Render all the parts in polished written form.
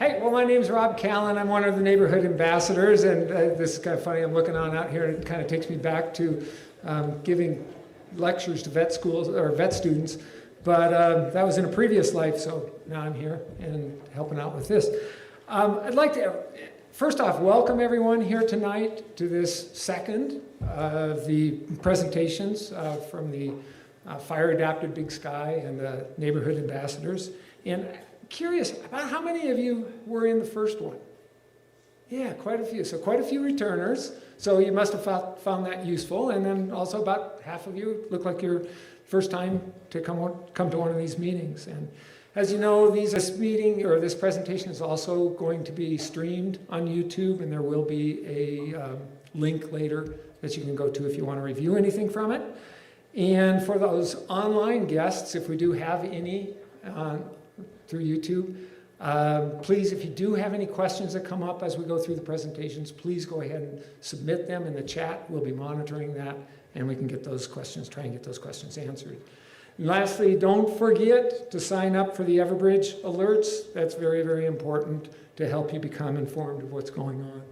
Hey, well, my name's Rob Callan. I'm one of the neighborhood ambassadors, and this is kind of funny. I'm looking on out here, and it kind of takes me back to giving lectures to vet schools or vet students. But that was in a previous life, so now I'm here and helping out with this. I'd like to, first off, welcome everyone here tonight to this second of the presentations from the Fire Adapted Big Sky and the Neighborhood Ambassadors. And curious, about how many of you were in the first one? Yeah, quite a few. So quite a few returners. So you must have found that useful. And then also about half of you look like your first time to come to one of these meetings. And as you know, this meeting or this presentation is also going to be streamed on YouTube, and there will be a link later that you can go to if you want to review anything from it. And for those online guests, if we do have any through YouTube, please, if you do have any questions that come up as we go through the presentations, please go ahead and submit them in the chat. We'll be monitoring that, and we can get those questions, try and get those questions answered. And lastly, don't forget to sign up for the Everbridge alerts. That's very, very important to help you become informed of what's going on.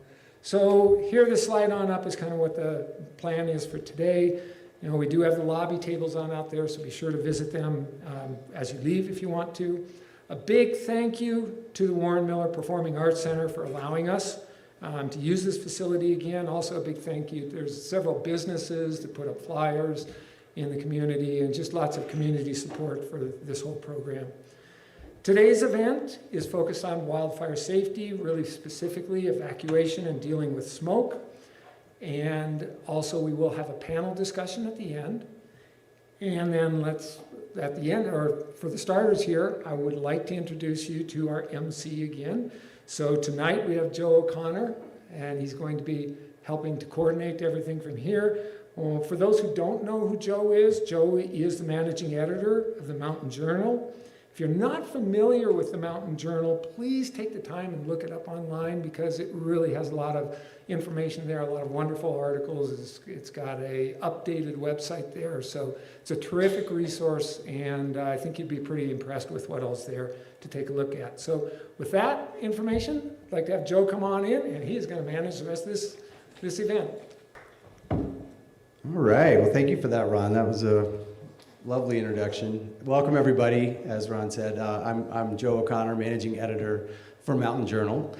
So here, the slide on up is kind of what the plan is for today. You know, we do have the lobby tables on out there, so be sure to visit them as you leave if you want to. A big thank you to the Warren Miller Performing Arts Center for allowing us to use this facility again. Also a big thank you. There's several businesses that put up flyers in the community and just lots of community support for this whole program. Today's event is focused on wildfire safety, really specifically evacuation and dealing with smoke. And also we will have a panel discussion at the end. And then at the end, or for the starters here, I would like to introduce you to our MC again. So tonight we have Joe O'Connor, and he's going to be helping to coordinate everything from here. For those who don't know who Joe is the managing editor of the Mountain Journal. If you're not familiar with the Mountain Journal, please take the time and look it up online, because it really has a lot of information there, a lot of wonderful articles. It's got a updated website there, so it's a terrific resource, and I think you'd be pretty impressed with what else there to take a look at. So with that information, I'd like to have Joe come on in, and he is going to manage the rest of this event. All right, well, thank you for that, Ron. That was a lovely introduction. Welcome, everybody. As Ron said, I'm Joe O'Connor, managing editor for Mountain Journal.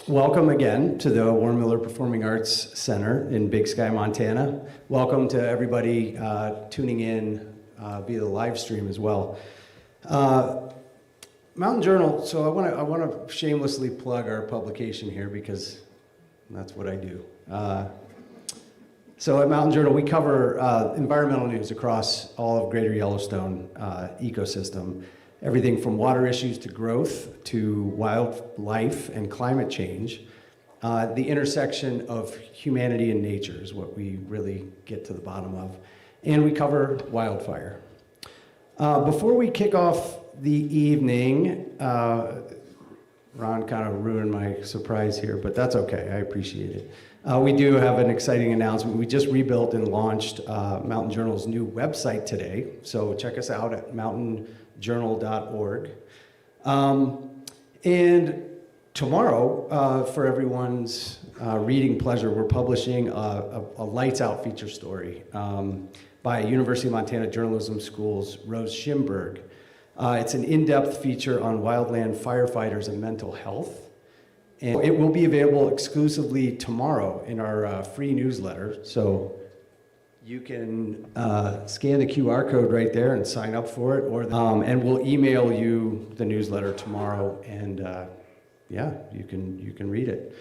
Welcome again to the Warren Miller Performing Arts Center in Big Sky, Montana. Welcome to everybody tuning in via the live stream as well. Mountain Journal, so I want to shamelessly plug our publication here, because that's what I do. So at Mountain Journal, we cover environmental news across all of Greater Yellowstone ecosystem. Everything from water issues to growth to wildlife and climate change. The intersection of humanity and nature is what we really get to the bottom of. And we cover wildfire. Before we kick off the evening, Ron kind of ruined my surprise here, but that's okay, I appreciate it. We do have an exciting announcement. We just rebuilt and launched Mountain Journal's new website today, so check us out at mountainjournal.org. And tomorrow, for everyone's reading pleasure, we're publishing a Lights Out feature story by University of Montana Journalism School's Rose Schimberg. It's an in-depth feature on wildland firefighters and mental health. And it will be available exclusively tomorrow in our free newsletter. So you can scan the QR code right there and sign up for it, and we'll email you the newsletter tomorrow, and yeah, you can read it.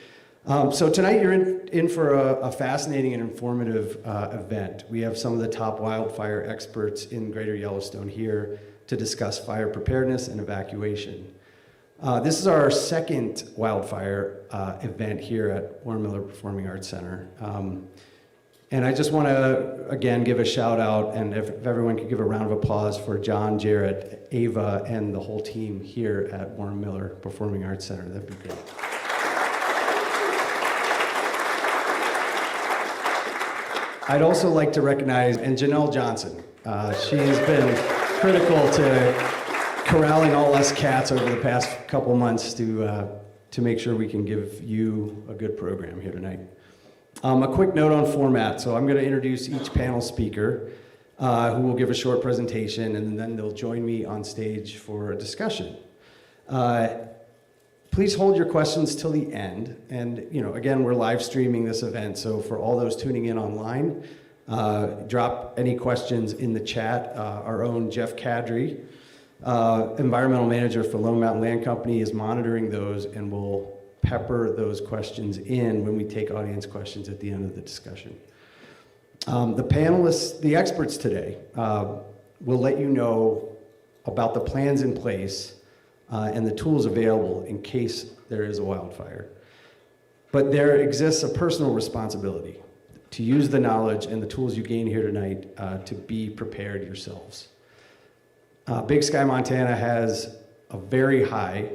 So tonight you're in for a fascinating and informative event. We have some of the top wildfire experts in Greater Yellowstone here to discuss fire preparedness and evacuation. This is our second wildfire event here at Warren Miller Performing Arts Center. And I just want to, again, give a shout out, and if everyone could give a round of applause for John, Jarrett, Ava, and the whole team here at Warren Miller Performing Arts Center. That'd be great. I'd also like to recognize, and Janelle Johnson. She's been critical to corralling all us cats over the past couple months to make sure we can give you a good program here tonight. A quick note on format. So I'm going to introduce each panel speaker who will give a short presentation, and then they'll join me on stage for a discussion. Please hold your questions till the end. And, again, we're live streaming this event, so for all those tuning in online, drop any questions in the chat. Our own Jeff Kadri, environmental manager for Lone Mountain Land Company, is monitoring those and will pepper those questions in when we take audience questions at the end of the discussion. The panelists, the experts today, will let you know about the plans in place and the tools available in case there is a wildfire. But there exists a personal responsibility to use the knowledge and the tools you gain here tonight to be prepared yourselves. Big Sky, Montana has a very high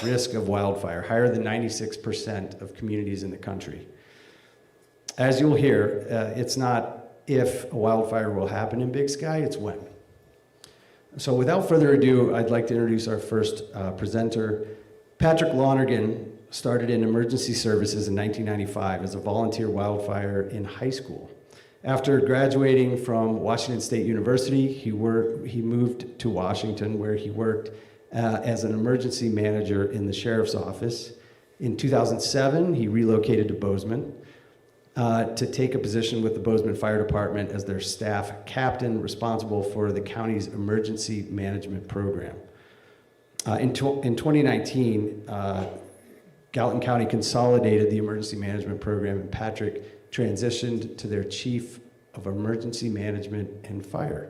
risk of wildfire, higher than 96% of communities in the country. As you'll hear, it's not if a wildfire will happen in Big Sky, it's when. So without further ado, I'd like to introduce our first presenter. Patrick Lonergan started in emergency services in 1995 as a volunteer wildfire in high school. After graduating from Washington State University, he moved to Washington, where he worked as an emergency manager in the sheriff's office. In 2007, he relocated to Bozeman to take a position with the Bozeman Fire Department as their staff captain responsible for the county's emergency management program. In 2019, Gallatin County consolidated the emergency management program, and Patrick transitioned to their chief of emergency management and fire.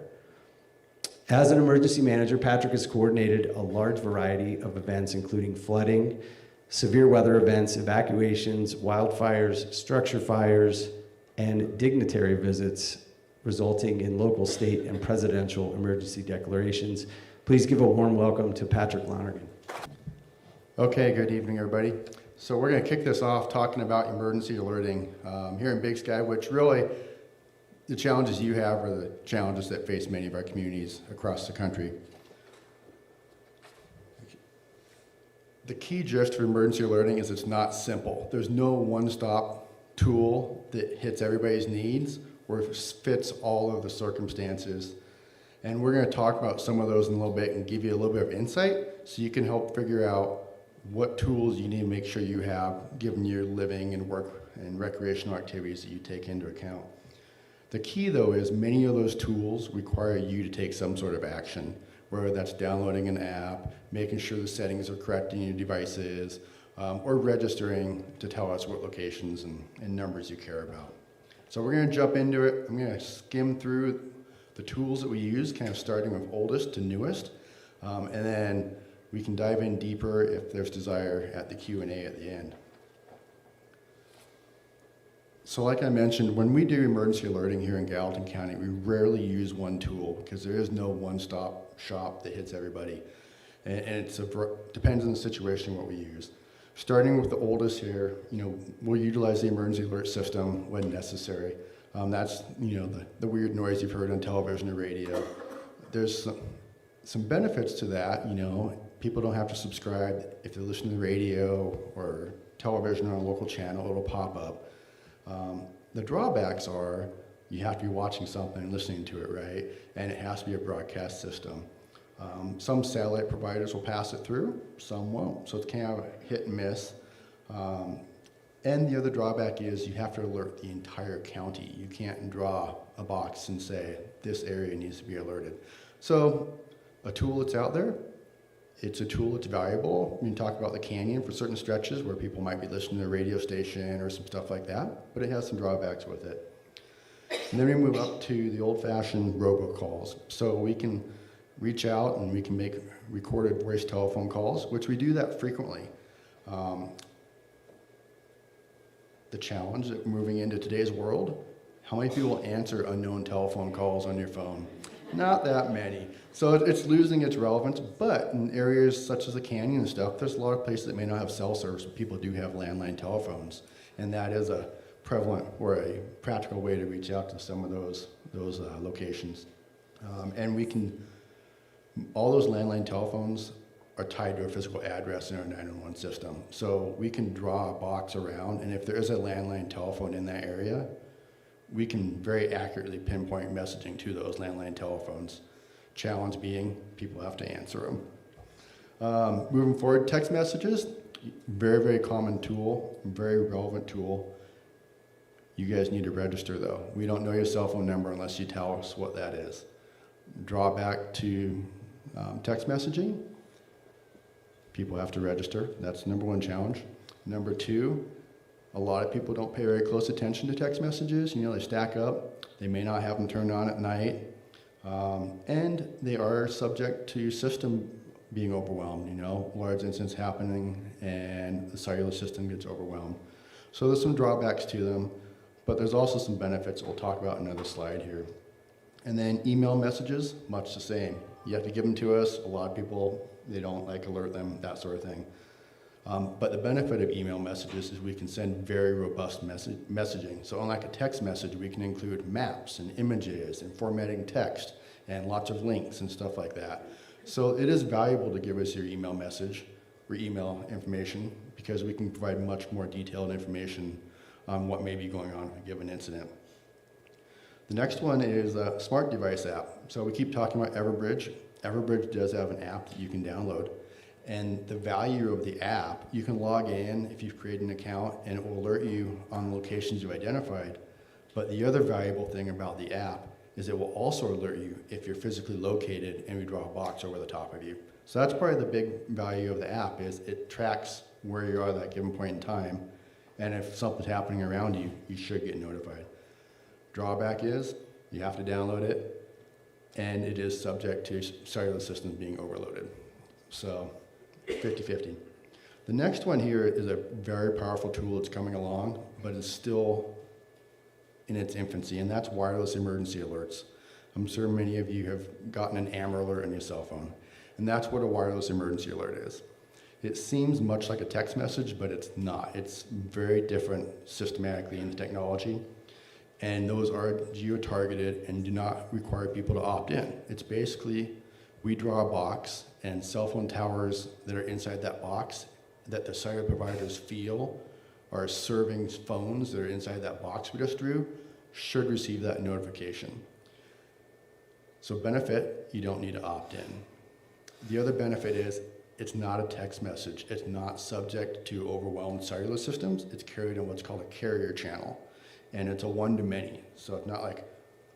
As an emergency manager, Patrick has coordinated a large variety of events, including flooding, severe weather events, evacuations, wildfires, structure fires, and dignitary visits, resulting in local, state, and presidential emergency declarations. Please give a warm welcome to Patrick Lonergan. Okay, good evening, everybody. So we're going to kick this off talking about emergency alerting here in Big Sky, which really the challenges you have are the challenges that face many of our communities across the country. The key gist for emergency alerting is it's not simple. There's no one-stop tool that hits everybody's needs or fits all of the circumstances. And we're going to talk about some of those in a little bit and give you a little bit of insight so you can help figure out what tools you need to make sure you have given your living and work and recreational activities that you take into account. The key, though, is many of those tools require you to take some sort of action, whether that's downloading an app, making sure the settings are correct in your devices, or registering to tell us what locations and numbers you care about. So we're going to jump into it. I'm going to skim through the tools that we use, kind of starting with oldest to newest, and then we can dive in deeper if there's desire at the Q&A at the end. So like I mentioned, when we do emergency alerting here in Gallatin County, we rarely use one tool because there is no one-stop shop that hits everybody. And it depends on the situation what we use. Starting with the oldest here, we'll utilize the emergency alert system when necessary. That's, the weird noise you've heard on television or radio. There's some benefits to that, People don't have to subscribe. If they're listening to the radio or television on a local channel, it'll pop up. The drawbacks are you have to be watching something and listening to it, right? And it has to be a broadcast system. Some satellite providers will pass it through, some won't. So it's kind of hit and miss. And the other drawback is you have to alert the entire county. You can't draw a box and say, this area needs to be alerted. So a tool that's out there, it's a tool that's valuable. We can talk about the canyon for certain stretches where people might be listening to a radio station or some stuff like that, but it has some drawbacks with it. And then we move up to the old-fashioned robocalls. So we can reach out and we can make recorded voice telephone calls, which we do that frequently. The challenge of moving into today's world, how many people answer unknown telephone calls on your phone? Not that many. So it's losing its relevance, but in areas such as the canyon and stuff, there's a lot of places that may not have cell service, but people do have landline telephones. And that is a prevalent or a practical way to reach out to some of those locations. And we can All those landline telephones are tied to a physical address in our 911 system. So we can draw a box around, and if there is a landline telephone in that area, we can very accurately pinpoint messaging to those landline telephones. Challenge being, people have to answer them. Moving forward, text messages, very, very common tool, very relevant tool. You guys need to register though. We don't know your cell phone number unless you tell us what that is. Drawback to text messaging, people have to register. That's the number one challenge. Number two, a lot of people don't pay very close attention to text messages. You know, they stack up. They may not have them turned on at night. And they are subject to system being overwhelmed, you know, large incidents happening and the cellular system gets overwhelmed. So there's some drawbacks to them, but there's also some benefits we'll talk about in another slide here. And then email messages, much the same. You have to give them to us. A lot of people, they don't like alert them, that sort of thing. But the benefit of email messages is we can send very robust messaging. So unlike a text message, we can include maps and images and formatting text and lots of links and stuff like that. So it is valuable to give us your email message or email information because we can provide much more detailed information on what may be going on in a given incident. The next one is a smart device app. So we keep talking about Everbridge. Everbridge does have an app that you can download. And the value of the app, you can log in if you've created an account and it will alert you on locations you've identified. But the other valuable thing about the app is it will also alert you if you're physically located and we draw a box over the top of you. So that's probably the big value of the app is it tracks where you are at that given point in time. And if something's happening around you, you should get notified. Drawback is you have to download it and it is subject to cellular systems being overloaded. So 50-50. The next one here is a very powerful tool that's coming along, but it's still in its infancy, and that's wireless emergency alerts. I'm sure many of you have gotten an AMR alert on your cell phone, and that's what a wireless emergency alert is. It seems much like a text message, but it's not. It's very different systematically in the technology, and those are geo-targeted and do not require people to opt in. It's basically, we draw a box, and cell phone towers that are inside that box that the cellular providers feel are serving phones that are inside that box we just drew should receive that notification. So benefit, you don't need to opt in. The other benefit is it's not a text message. It's not subject to overwhelmed cellular systems. It's carried on what's called a carrier channel. And it's a one-to-many. So it's not like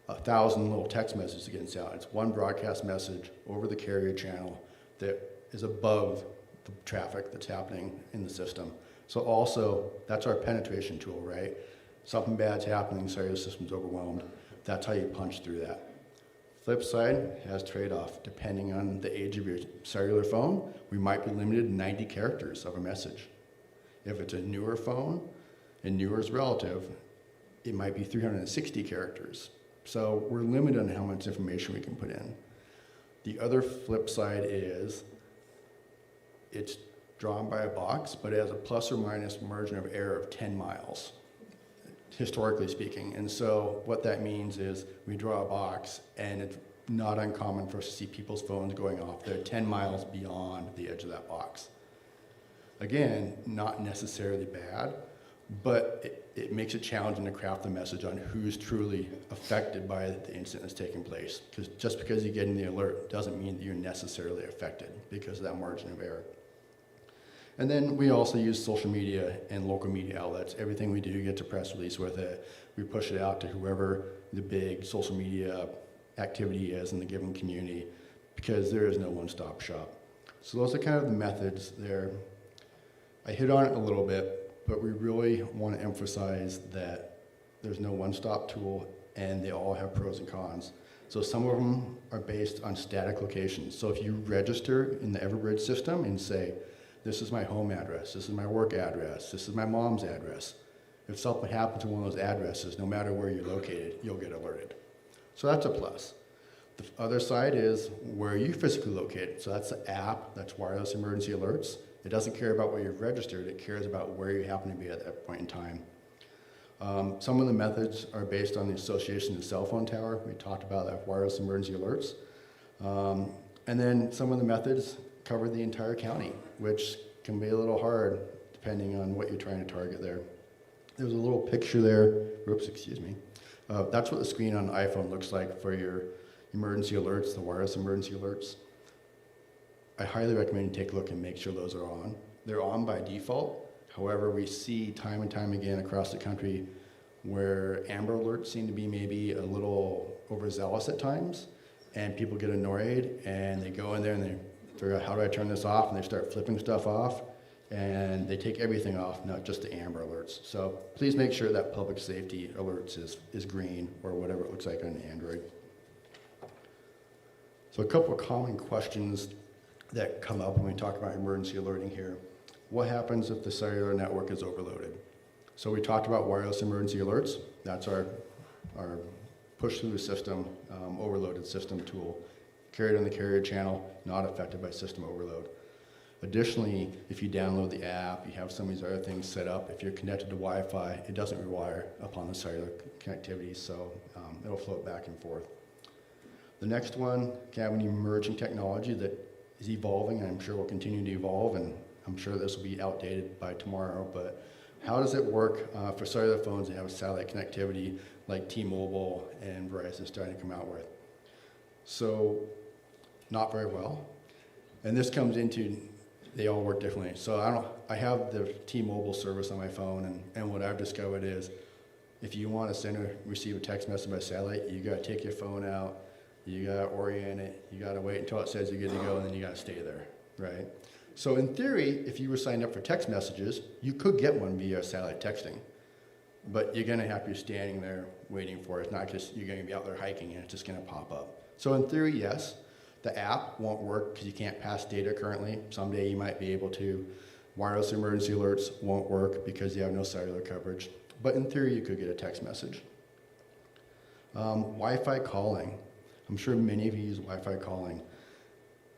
1,000 little text messages that get out. It's one broadcast message over the carrier channel that is above the traffic that's happening in the system. So also, that's our penetration tool, right? Something bad's happening, cellular system's overwhelmed. That's how you punch through that. Flip side has trade-off. Depending on the age of your cellular phone, we might be limited to 90 characters of a message. If it's a newer phone and newer is relative, it might be 360 characters. So we're limited on how much information we can put in. The other flip side is it's drawn by a box, but it has a plus or minus margin of error of 10 miles, historically speaking. And so what that means is we draw a box, and it's not uncommon for us to see people's phones going off. They're 10 miles beyond the edge of that box. Again, not necessarily bad, but it makes it challenging to craft the message on who's truly affected by the incident that's taking place. Because just because you're getting the alert doesn't mean that you're necessarily affected because of that margin of error. And then we also use social media and local media outlets. Everything we do gets a press release with it. We push it out to whoever the big social media activity is in the given community because there is no one-stop shop. So those are kind of the methods there. I hit on it a little bit, but we really want to emphasize that there's no one-stop tool and they all have pros and cons. So some of them are based on static locations. So if you register in the Everbridge system and say, this is my home address, this is my work address, this is my mom's address. If something happens to one of those addresses, no matter where you're located, you'll get alerted. So that's a plus. The other side is where are you physically located? So that's the app, that's wireless emergency alerts. It doesn't care about where you've registered, it cares about where you happen to be at that point in time. Some of the methods are based on the association of the cell phone tower. We talked about that wireless emergency alerts. And then some of the methods cover the entire county, which can be a little hard depending on what you're trying to target there. There's a little picture there. Oops, excuse me. That's what the screen on an iPhone looks like for your emergency alerts, the wireless emergency alerts. I highly recommend you take a look and make sure those are on. They're on by default. However, we see time and time again across the country where Amber Alerts seem to be maybe a little overzealous at times, and people get annoyed and they go in there and they figure out, how do I turn this off? And they start flipping stuff off, and they take everything off, not just the Amber Alerts. So please make sure that public safety alerts is green, or whatever it looks like on Android. So a couple of common questions that come up when we talk about emergency alerting here. What happens if the cellular network is overloaded? So we talked about wireless emergency alerts. That's our push through the system, overloaded system tool, carried on the carrier channel, not affected by system overload. Additionally, if you download the app, you have some of these other things set up, if you're connected to Wi-Fi, it doesn't rely upon the cellular connectivity, so it'll float back and forth. The next one, can have an emerging technology that is evolving, and I'm sure will continue to evolve, and I'm sure this will be outdated by tomorrow, but how does it work for cellular phones that have satellite connectivity like T-Mobile and Verizon is starting to come out with? So, not very well. And this comes into, they all work differently. So I have the T-Mobile service on my phone, and what I've discovered is, if you want to send or receive a text message by satellite, you got to take your phone out, you got to orient it, you got to wait until it says you're good to go, and then you got to stay there, right? So in theory, if you were signed up for text messages, you could get one via satellite texting, but you're going to have to be standing there waiting for it. It's not just you're going to be out there hiking and it's just going to pop up. So in theory, yes, the app won't work because you can't pass data currently. Someday you might be able to. Wireless emergency alerts won't work because you have no cellular coverage, but in theory, you could get a text message. Wi-Fi calling. I'm sure many of you use Wi-Fi calling.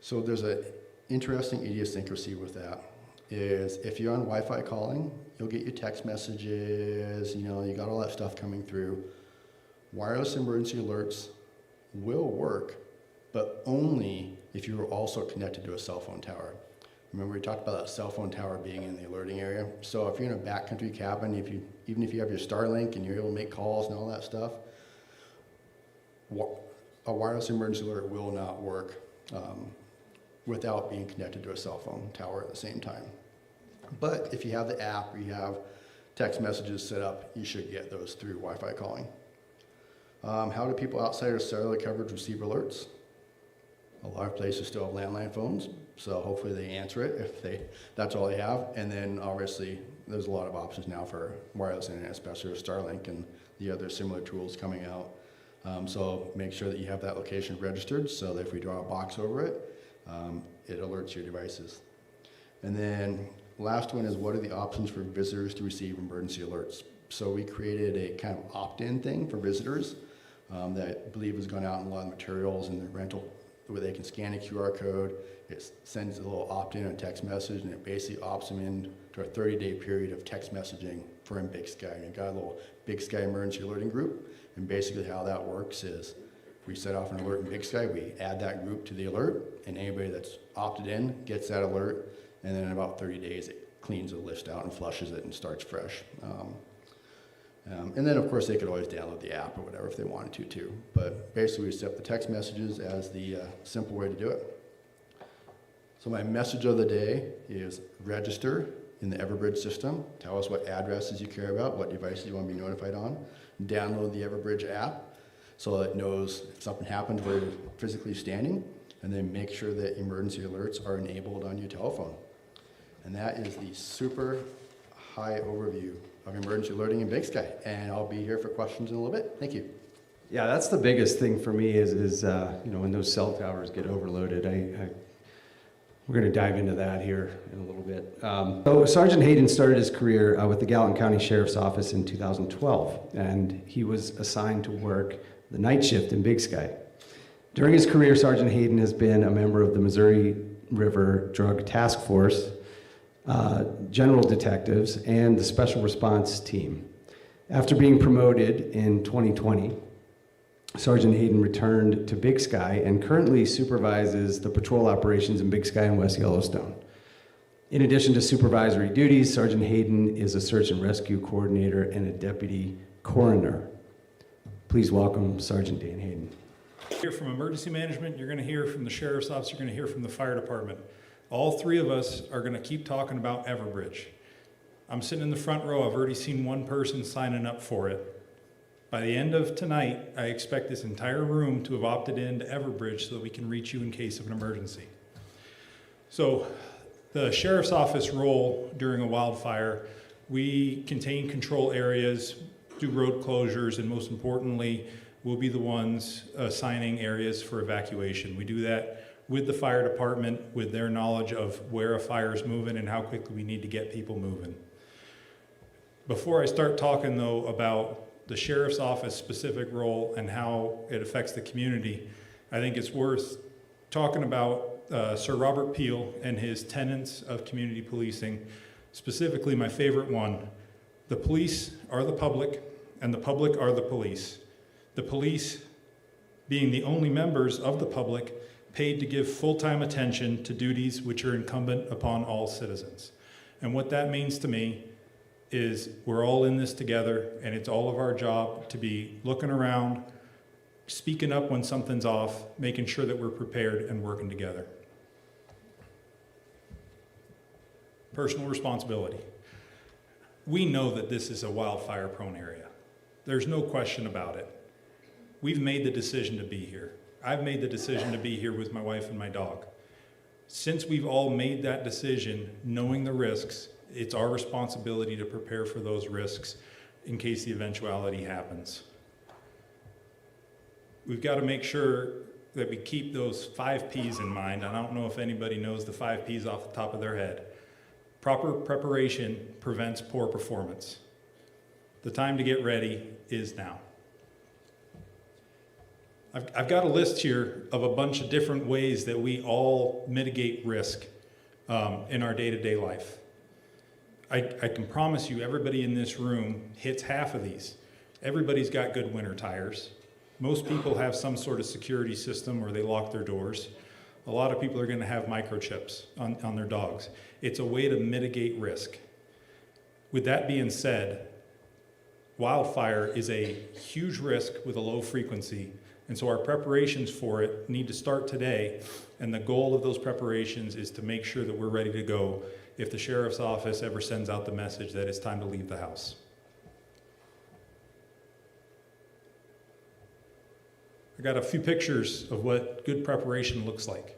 So there's an interesting idiosyncrasy with that, is if you're on Wi-Fi calling, you'll get your text messages, you got all that stuff coming through. Wireless emergency alerts will work, but only if you are also connected to a cell phone tower. Remember we talked about that cell phone tower being in the alerting area? So if you're in a backcountry cabin, even if you have your Starlink and you're able to make calls and all that stuff, a wireless emergency alert will not work without being connected to a cell phone tower at the same time. But if you have the app or you have text messages set up, you should get those through Wi-Fi calling. How do people outside of cellular coverage receive alerts? A lot of places still have landline phones, so hopefully they answer it if that's all they have. And then obviously there's a lot of options now for wireless internet, especially with Starlink and the other similar tools coming out. So make sure that you have that location registered so that if we draw a box over it, it alerts your devices. And then last one is, what are the options for visitors to receive emergency alerts? So we created a kind of opt-in thing for visitors that I believe has gone out in a lot of materials in the rental, where they can scan a QR code, it sends a little opt-in and text message, and it basically opts them in to a 30-day period of text messaging for in Big Sky. And you've got a little Big Sky emergency alerting group, and basically how that works is we set off an alert in Big Sky, we add that group to the alert, and anybody that's opted in gets that alert, and then in about 30 days it cleans the list out and flushes it and starts fresh. And then of course they could always download the app or whatever if they wanted to too. But basically we set the text messages as the simple way to do it. So my message of the day is register in the Everbridge system. Tell us what addresses you care about, what devices you want to be notified on. Download the Everbridge app so that it knows if something happens where you're physically standing, and then make sure that emergency alerts are enabled on your telephone. And that is the super high overview of emergency alerting in Big Sky. And I'll be here for questions in a little bit. Thank you. Yeah, that's the biggest thing for me is when those cell towers get overloaded. We're going to dive into that here in a little bit. So Sergeant Hayden started his career with the Gallatin County Sheriff's Office in 2012, and he was assigned to work the night shift in Big Sky. During his career, Sergeant Hayden has been a member of the Missouri River Drug Task Force, General Detectives, and the Special Response Team. After being promoted in 2020, Sergeant Hayden returned to Big Sky and currently supervises the patrol operations in Big Sky and West Yellowstone. In addition to supervisory duties, Sergeant Hayden is a search and rescue coordinator and a deputy coroner. Please welcome Sergeant Dan Hayden. Hear from emergency management, you're going to hear from the sheriff's office, you're going to hear from the fire department. All three of us are going to keep talking about Everbridge. I'm sitting in the front row. I've already seen one person signing up for it. By the end of tonight, I expect this entire room to have opted in to Everbridge so that we can reach you in case of an emergency. So the sheriff's office role during a wildfire, we contain control areas, do road closures, and most importantly, we'll be the ones assigning areas for evacuation. We do that with the fire department, with their knowledge of where a fire is moving and how quickly we need to get people moving. Before I start talking though about the sheriff's office specific role and how it affects the community, I think it's worth talking about Sir Robert Peel and his tenets of community policing, specifically my favorite one: the police are the public and the public are the police. The police being the only members of the public paid to give full-time attention to duties which are incumbent upon all citizens. And what that means to me is we're all in this together, and it's all of our job to be looking around, speaking up when something's off, making sure that we're prepared and working together. Personal responsibility. We know that this is a wildfire-prone area. There's no question about it. We've made the decision to be here. I've made the decision to be here with my wife and my dog. Since we've all made that decision, knowing the risks, it's our responsibility to prepare for those risks in case the eventuality happens. We've got to make sure that we keep those 5 Ps in mind. I don't know if anybody knows the 5 Ps off the top of their head. Proper preparation prevents poor performance. The time to get ready is now. I've got a list here of a bunch of different ways that we all mitigate risk in our day-to-day life. I can promise you everybody in this room hits half of these. Everybody's got good winter tires. Most people have some sort of security system where they lock their doors. A lot of people are going to have microchips on their dogs. It's a way to mitigate risk. With that being said, wildfire is a huge risk with a low frequency, and so our preparations for it need to start today, and the goal of those preparations is to make sure that we're ready to go if the sheriff's office ever sends out the message that it's time to leave the house. I got a few pictures of what good preparation looks like.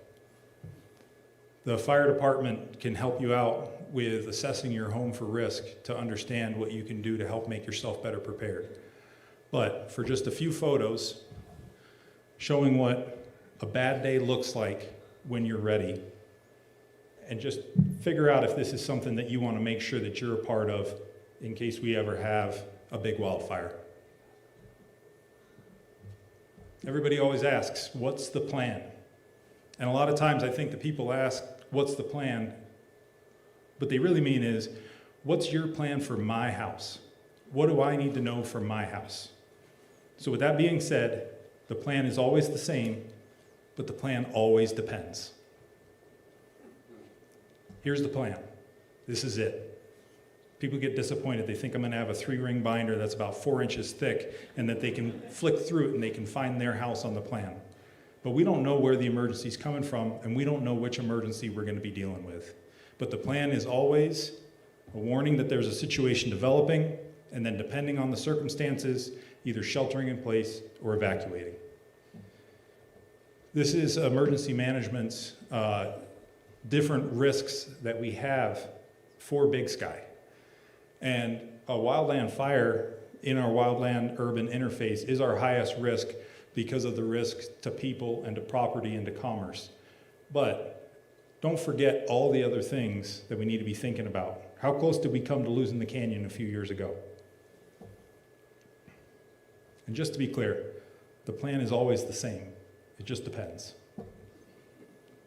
The fire department can help you out with assessing your home for risk to understand what you can do to help make yourself better prepared. But for just a few photos showing what a bad day looks like when you're ready, and just figure out if this is something that you want to make sure that you're a part of in case we ever have a big wildfire. Everybody always asks, what's the plan? And a lot of times I think the people ask, what's the plan? What they really mean is, what's your plan for my house? What do I need to know for my house? So with that being said, the plan is always the same, but the plan always depends. Here's the plan. This is it. People get disappointed. They think I'm going to have a 3-ring binder that's about 4 inches thick and that they can flick through it and they can find their house on the plan. But we don't know where the emergency is coming from, and we don't know which emergency we're going to be dealing with. But the plan is always a warning that there's a situation developing, and then depending on the circumstances, either sheltering in place or evacuating. This is emergency management's different risks that we have for Big Sky. And a wildland fire in our wildland urban interface is our highest risk because of the risks to people and to property and to commerce. But don't forget all the other things that we need to be thinking about. How close did we come to losing the canyon a few years ago? And just to be clear, the plan is always the same. It just depends.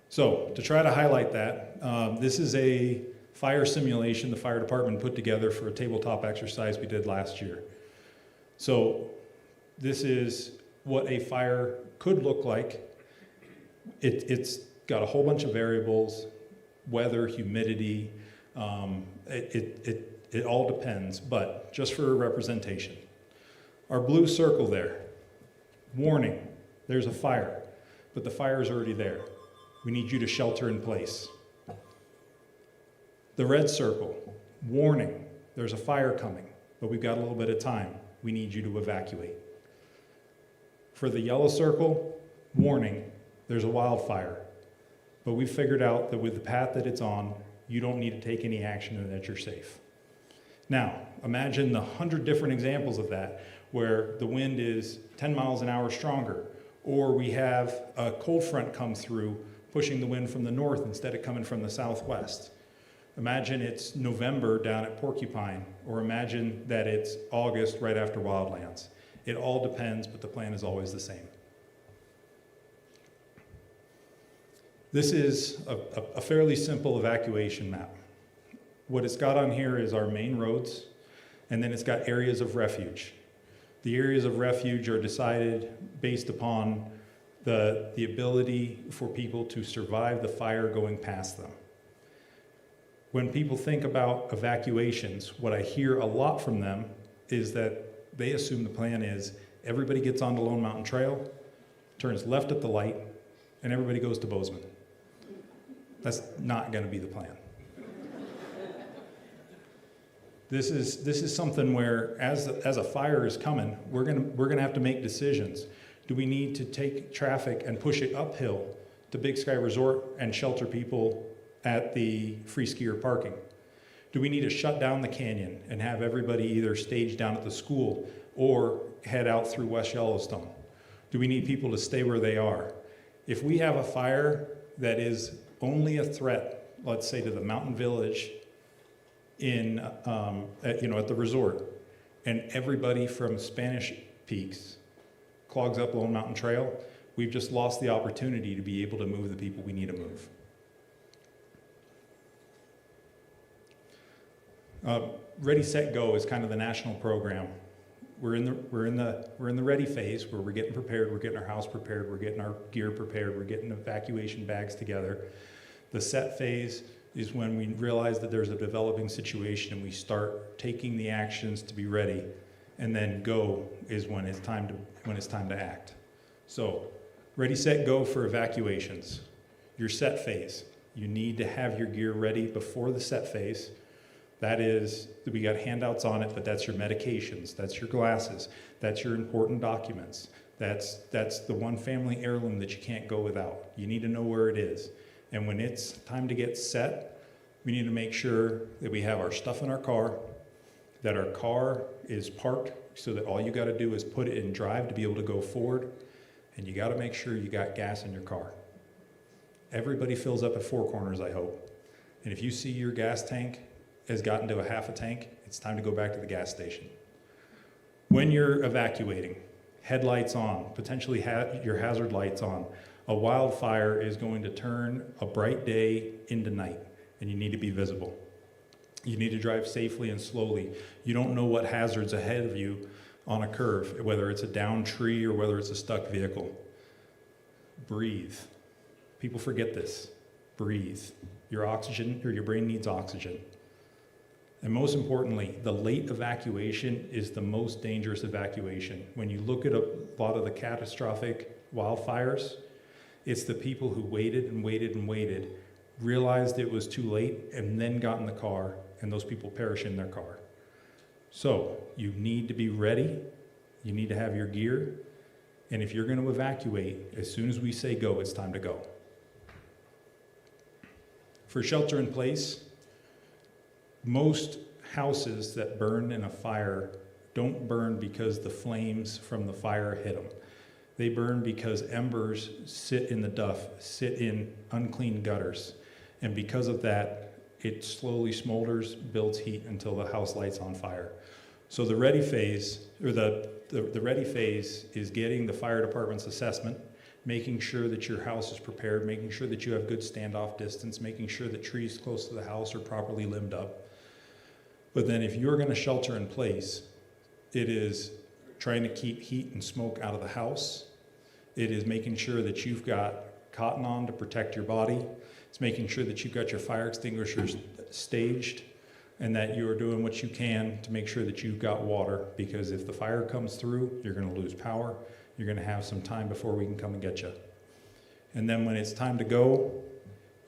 So to try to highlight that, this is a fire simulation the fire department put together for a tabletop exercise we did last year. So this is what a fire could look like. It's got a whole bunch of variables, weather, humidity, it all depends, but just for a representation. Our blue circle there, warning, there's a fire, but the fire is already there. We need you to shelter in place. The red circle, warning, there's a fire coming, but we've got a little bit of time. We need you to evacuate. For the yellow circle, warning, there's a wildfire, but we've figured out that with the path that it's on, you don't need to take any action and that you're safe. Now, imagine the 100 different examples of that, where the wind is 10 miles an hour stronger, or we have a cold front come through, pushing the wind from the north instead of coming from the southwest. Imagine it's November down at Porcupine, or imagine that it's August right after Wildlands. It all depends, but the plan is always the same. This is a fairly simple evacuation map. What it's got on here is our main roads, and then it's got areas of refuge. The areas of refuge are decided based upon the ability for people to survive the fire going past them. When people think about evacuations, what I hear a lot from them is that they assume the plan is everybody gets onto Lone Mountain Trail, turns left at the light, and everybody goes to Bozeman. That's not going to be the plan. This is something where, as a fire is coming, we're gonna have to make decisions. Do we need to take traffic and push it uphill to Big Sky Resort and shelter people at the free skier parking? Do we need to shut down the canyon and have everybody either stage down at the school or head out through West Yellowstone? Do we need people to stay where they are? If we have a fire that is only a threat, let's say to the mountain village in, at the resort, and everybody from Spanish Peaks clogs up Lone Mountain Trail, we've just lost the opportunity to be able to move the people we need to move. Ready, Set, Go is kind of the national program. We're in the ready phase where we're getting prepared, we're getting our house prepared, we're getting our gear prepared, we're getting evacuation bags together. The set phase is when we realize that there's a developing situation and we start taking the actions to be ready. And then go is when it's time to act. So, ready, set, go for evacuations. Your set phase. You need to have your gear ready before the set phase. That is, we got handouts on it, but that's your medications, that's your glasses, that's your important documents. That's the one family heirloom that you can't go without. You need to know where it is. And when it's time to get set, we need to make sure that we have our stuff in our car, that our car is parked so that all you got to do is put it in drive to be able to go forward, and you got to make sure you got gas in your car. Everybody fills up at Four Corners, I hope. And if you see your gas tank has gotten to a half a tank, it's time to go back to the gas station. When you're evacuating, headlights on, potentially your hazard lights on. A wildfire is going to turn a bright day into night, and you need to be visible. You need to drive safely and slowly. You don't know what hazards ahead of you on a curve, whether it's a downed tree or whether it's a stuck vehicle. Breathe. People forget this. Breathe. Your oxygen, or your brain needs oxygen. And most importantly, the late evacuation is the most dangerous evacuation. When you look at a lot of the catastrophic wildfires, it's the people who waited and waited and waited, realized it was too late, and then got in the car, and those people perish in their car. So you need to be ready. You need to have your gear. And if you're going to evacuate, as soon as we say go, it's time to go. For shelter in place, most houses that burn in a fire don't burn because the flames from the fire hit them. They burn because embers sit in the duff, sit in unclean gutters. And because of that, it slowly smolders, builds heat until the house lights on fire. So the ready phase, or the ready phase is getting the fire department's assessment, making sure that your house is prepared, making sure that you have good standoff distance, making sure that trees close to the house are properly limbed up. But then if you're going to shelter in place, it is trying to keep heat and smoke out of the house. It is making sure that you've got cotton on to protect your body. It's making sure that you've got your fire extinguishers staged and that you are doing what you can to make sure that you've got water, because if the fire comes through, you're going to lose power. You're going to have some time before we can come and get you. And then when it's time to go,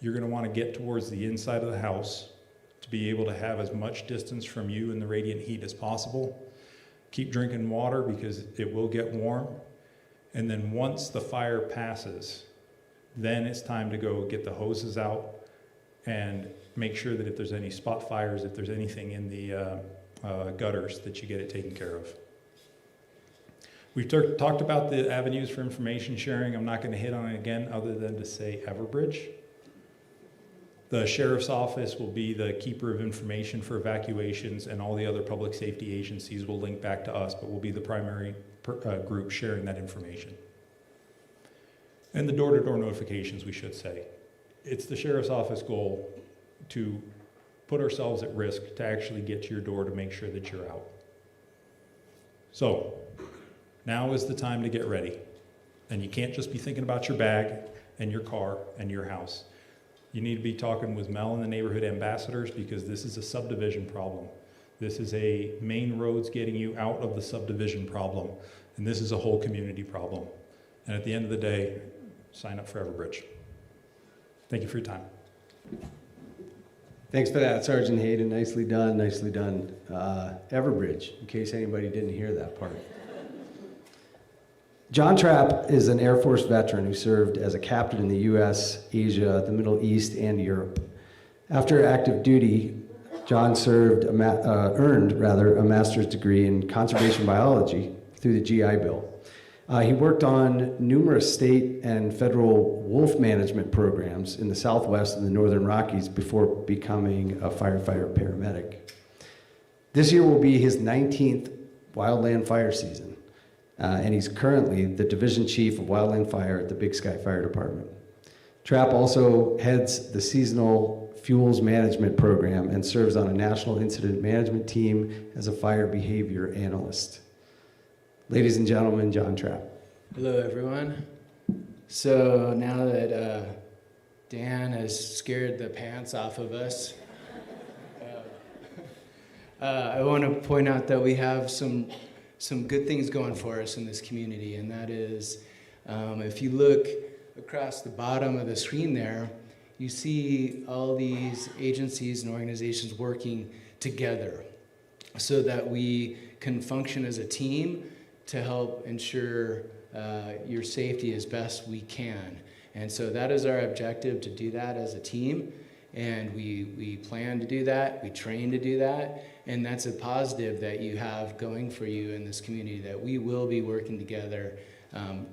you're going to want to get towards the inside of the house to be able to have as much distance from you and the radiant heat as possible. Keep drinking water because it will get warm. And then once the fire passes, then it's time to go get the hoses out and make sure that if there's any spot fires, if there's anything in the gutters, that you get it taken care of. We've talked about the avenues for information sharing. I'm not going to hit on it again other than to say Everbridge. The sheriff's office will be the keeper of information for evacuations, and all the other public safety agencies will link back to us, but we'll be the primary group sharing that information. And the door-to-door notifications, we should say. It's the sheriff's office goal to put ourselves at risk to actually get to your door to make sure that you're out. So, now is the time to get ready. And you can't just be thinking about your bag and your car and your house. You need to be talking with Mel and the neighborhood ambassadors, because this is a subdivision problem. This is a main roads getting you out of the subdivision problem. And this is a whole community problem. And at the end of the day, sign up for Everbridge. Thank you for your time. Thanks for that, Sergeant Hayden. Nicely done, nicely done. Everbridge, in case anybody didn't hear that part. John Trapp is an Air Force veteran who served as a captain in the U.S., Asia, the Middle East, and Europe. After active duty, John earned a master's degree in conservation biology through the GI Bill. He worked on numerous state and federal wolf management programs in the Southwest and the Northern Rockies before becoming a firefighter paramedic. This year will be his 19th wildland fire season. And he's currently the Division Chief of Wildland Fire at the Big Sky Fire Department. Trapp also heads the Seasonal Fuels Management Program and serves on a national incident management team as a fire behavior analyst. Ladies and gentlemen, John Trapp. Hello, everyone. So now that Dan has scared the pants off of us, I want to point out that we have some good things going for us in this community, and that is, if you look across the bottom of the screen there, you see all these agencies and organizations working together so that we can function as a team to help ensure your safety as best we can. And so that is our objective, to do that as a team. And we plan to do that, we train to do that, and that's a positive that you have going for you in this community, that we will be working together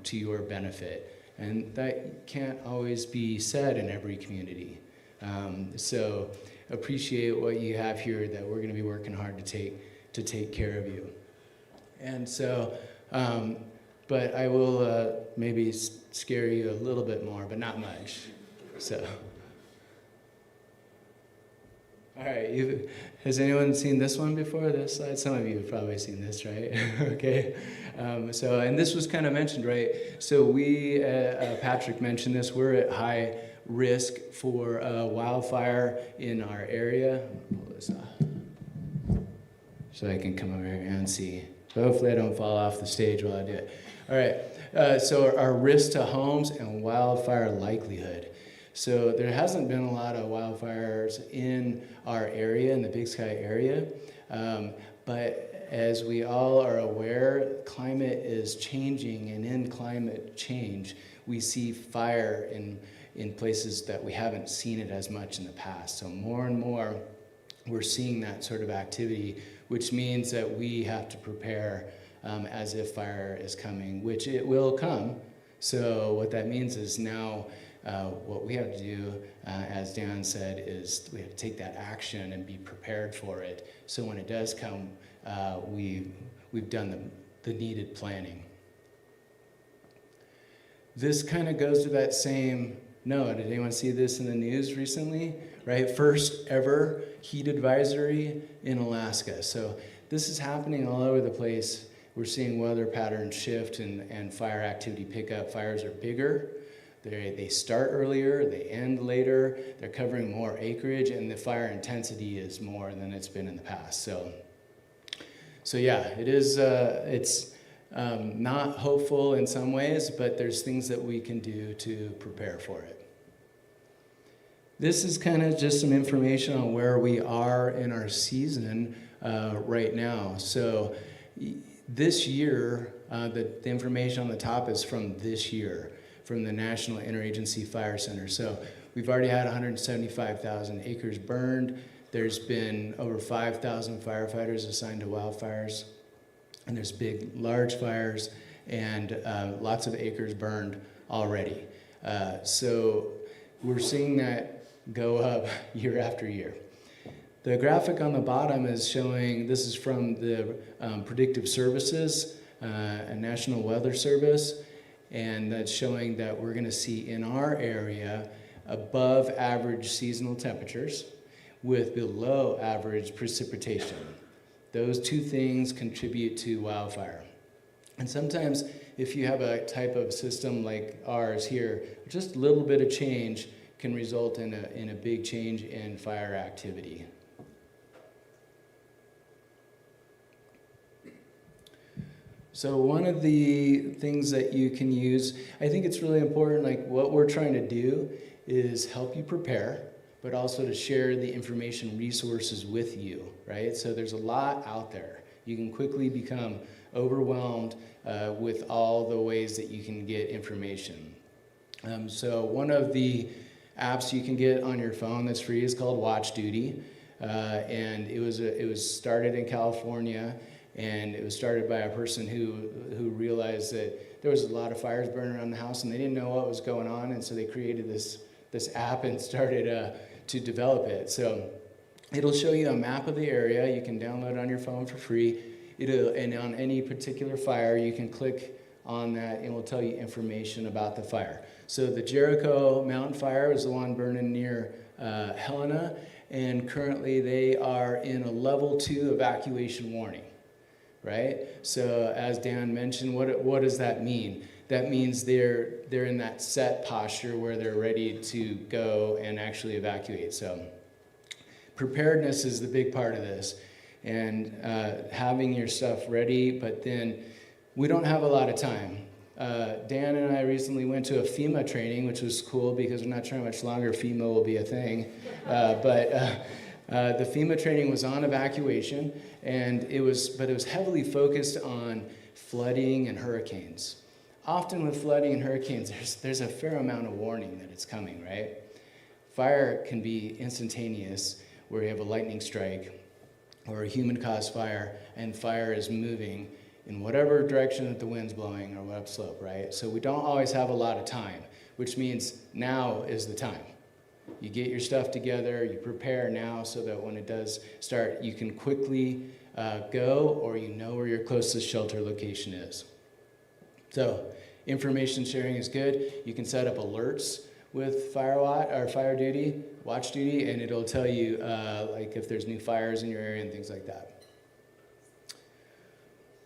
to your benefit. And that can't always be said in every community. So appreciate what you have here, that we're gonna be working hard to take care of you. And so, but I will maybe scare you a little bit more, but not much, so. All right, has anyone seen this one before, this slide? Some of you have probably seen this, right? Okay, so, and this was kind of mentioned, right? So we, Patrick mentioned this, we're at high risk for wildfire in our area. I'll pull this off so I can come over here and see. So hopefully I don't fall off the stage while I do it. All right, so our risk to homes and wildfire likelihood. So there hasn't been a lot of wildfires in our area, in the Big Sky area, but as we all are aware, climate is changing, and in climate change, we see fire in places that we haven't seen it as much in the past. So more and more, we're seeing that sort of activity, which means that we have to prepare as if fire is coming, which it will come. So what that means is now, what we have to do, as Dan said, is we have to take that action and be prepared for it. So when it does come, we've done the needed planning. This kind of goes to that same note. Did anyone see this in the news recently? Right, first ever heat advisory in Alaska. So this is happening all over the place. we're seeing weather patterns shift and fire activity pick up. Fires are bigger. They start earlier, they end later, they're covering more acreage, and the fire intensity is more than it's been in the past. So yeah, it is, it's not hopeful in some ways, but there's things that we can do to prepare for it. This is kind of just some information on where we are in our season right now. So this year, the information on the top is from this year, from the National Interagency Fire Center. So we've already had 175,000 acres burned. There's been over 5,000 firefighters assigned to wildfires. And there's big, large fires and lots of acres burned already. So we're seeing that go up year after year. The graphic on the bottom is showing, this is from the Predictive Services, a National Weather Service, and that's showing that we're going to see in our area above average seasonal temperatures with below average precipitation. Those two things contribute to wildfire. And sometimes if you have a type of system like ours here, just a little bit of change can result in a big change in fire activity. So one of the things that you can use, I think it's really important, like what we're trying to do is help you prepare, but also to share the information resources with you, right? So there's a lot out there. You can quickly become overwhelmed with all the ways that you can get information. So one of the apps you can get on your phone that's free is called Watch Duty. And it was started in California. And it was started by a person who realized that there was a lot of fires burning around the house and they didn't know what was going on, and so they created this app and started to develop it. So it'll show you a map of the area. You can download it on your phone for free. And on any particular fire, you can click on that and it will tell you information about the fire. So the Jericho Mountain Fire is the one burning near Helena, and currently they are in a level 2 evacuation warning. Right? So as Dan mentioned, what does that mean? That means they're in that set posture where they're ready to go and actually evacuate. So preparedness is the big part of this, and having your stuff ready, but then we don't have a lot of time. Dan and I recently went to a FEMA training, which was cool because I'm not sure how much longer FEMA will be a thing, but the FEMA training was on evacuation, and it was heavily focused on flooding and hurricanes. Often with flooding and hurricanes, there's a fair amount of warning that it's coming, right? Fire can be instantaneous, where you have a lightning strike or a human-caused fire, and fire is moving in whatever direction that the wind's blowing or upslope, right? So we don't always have a lot of time, which means now is the time. You get your stuff together, you prepare now so that when it does start, you can quickly go, or you know where your closest shelter location is. So information sharing is good. You can set up alerts with Fire Duty, Watch Duty, and it'll tell you like if there's new fires in your area and things like that.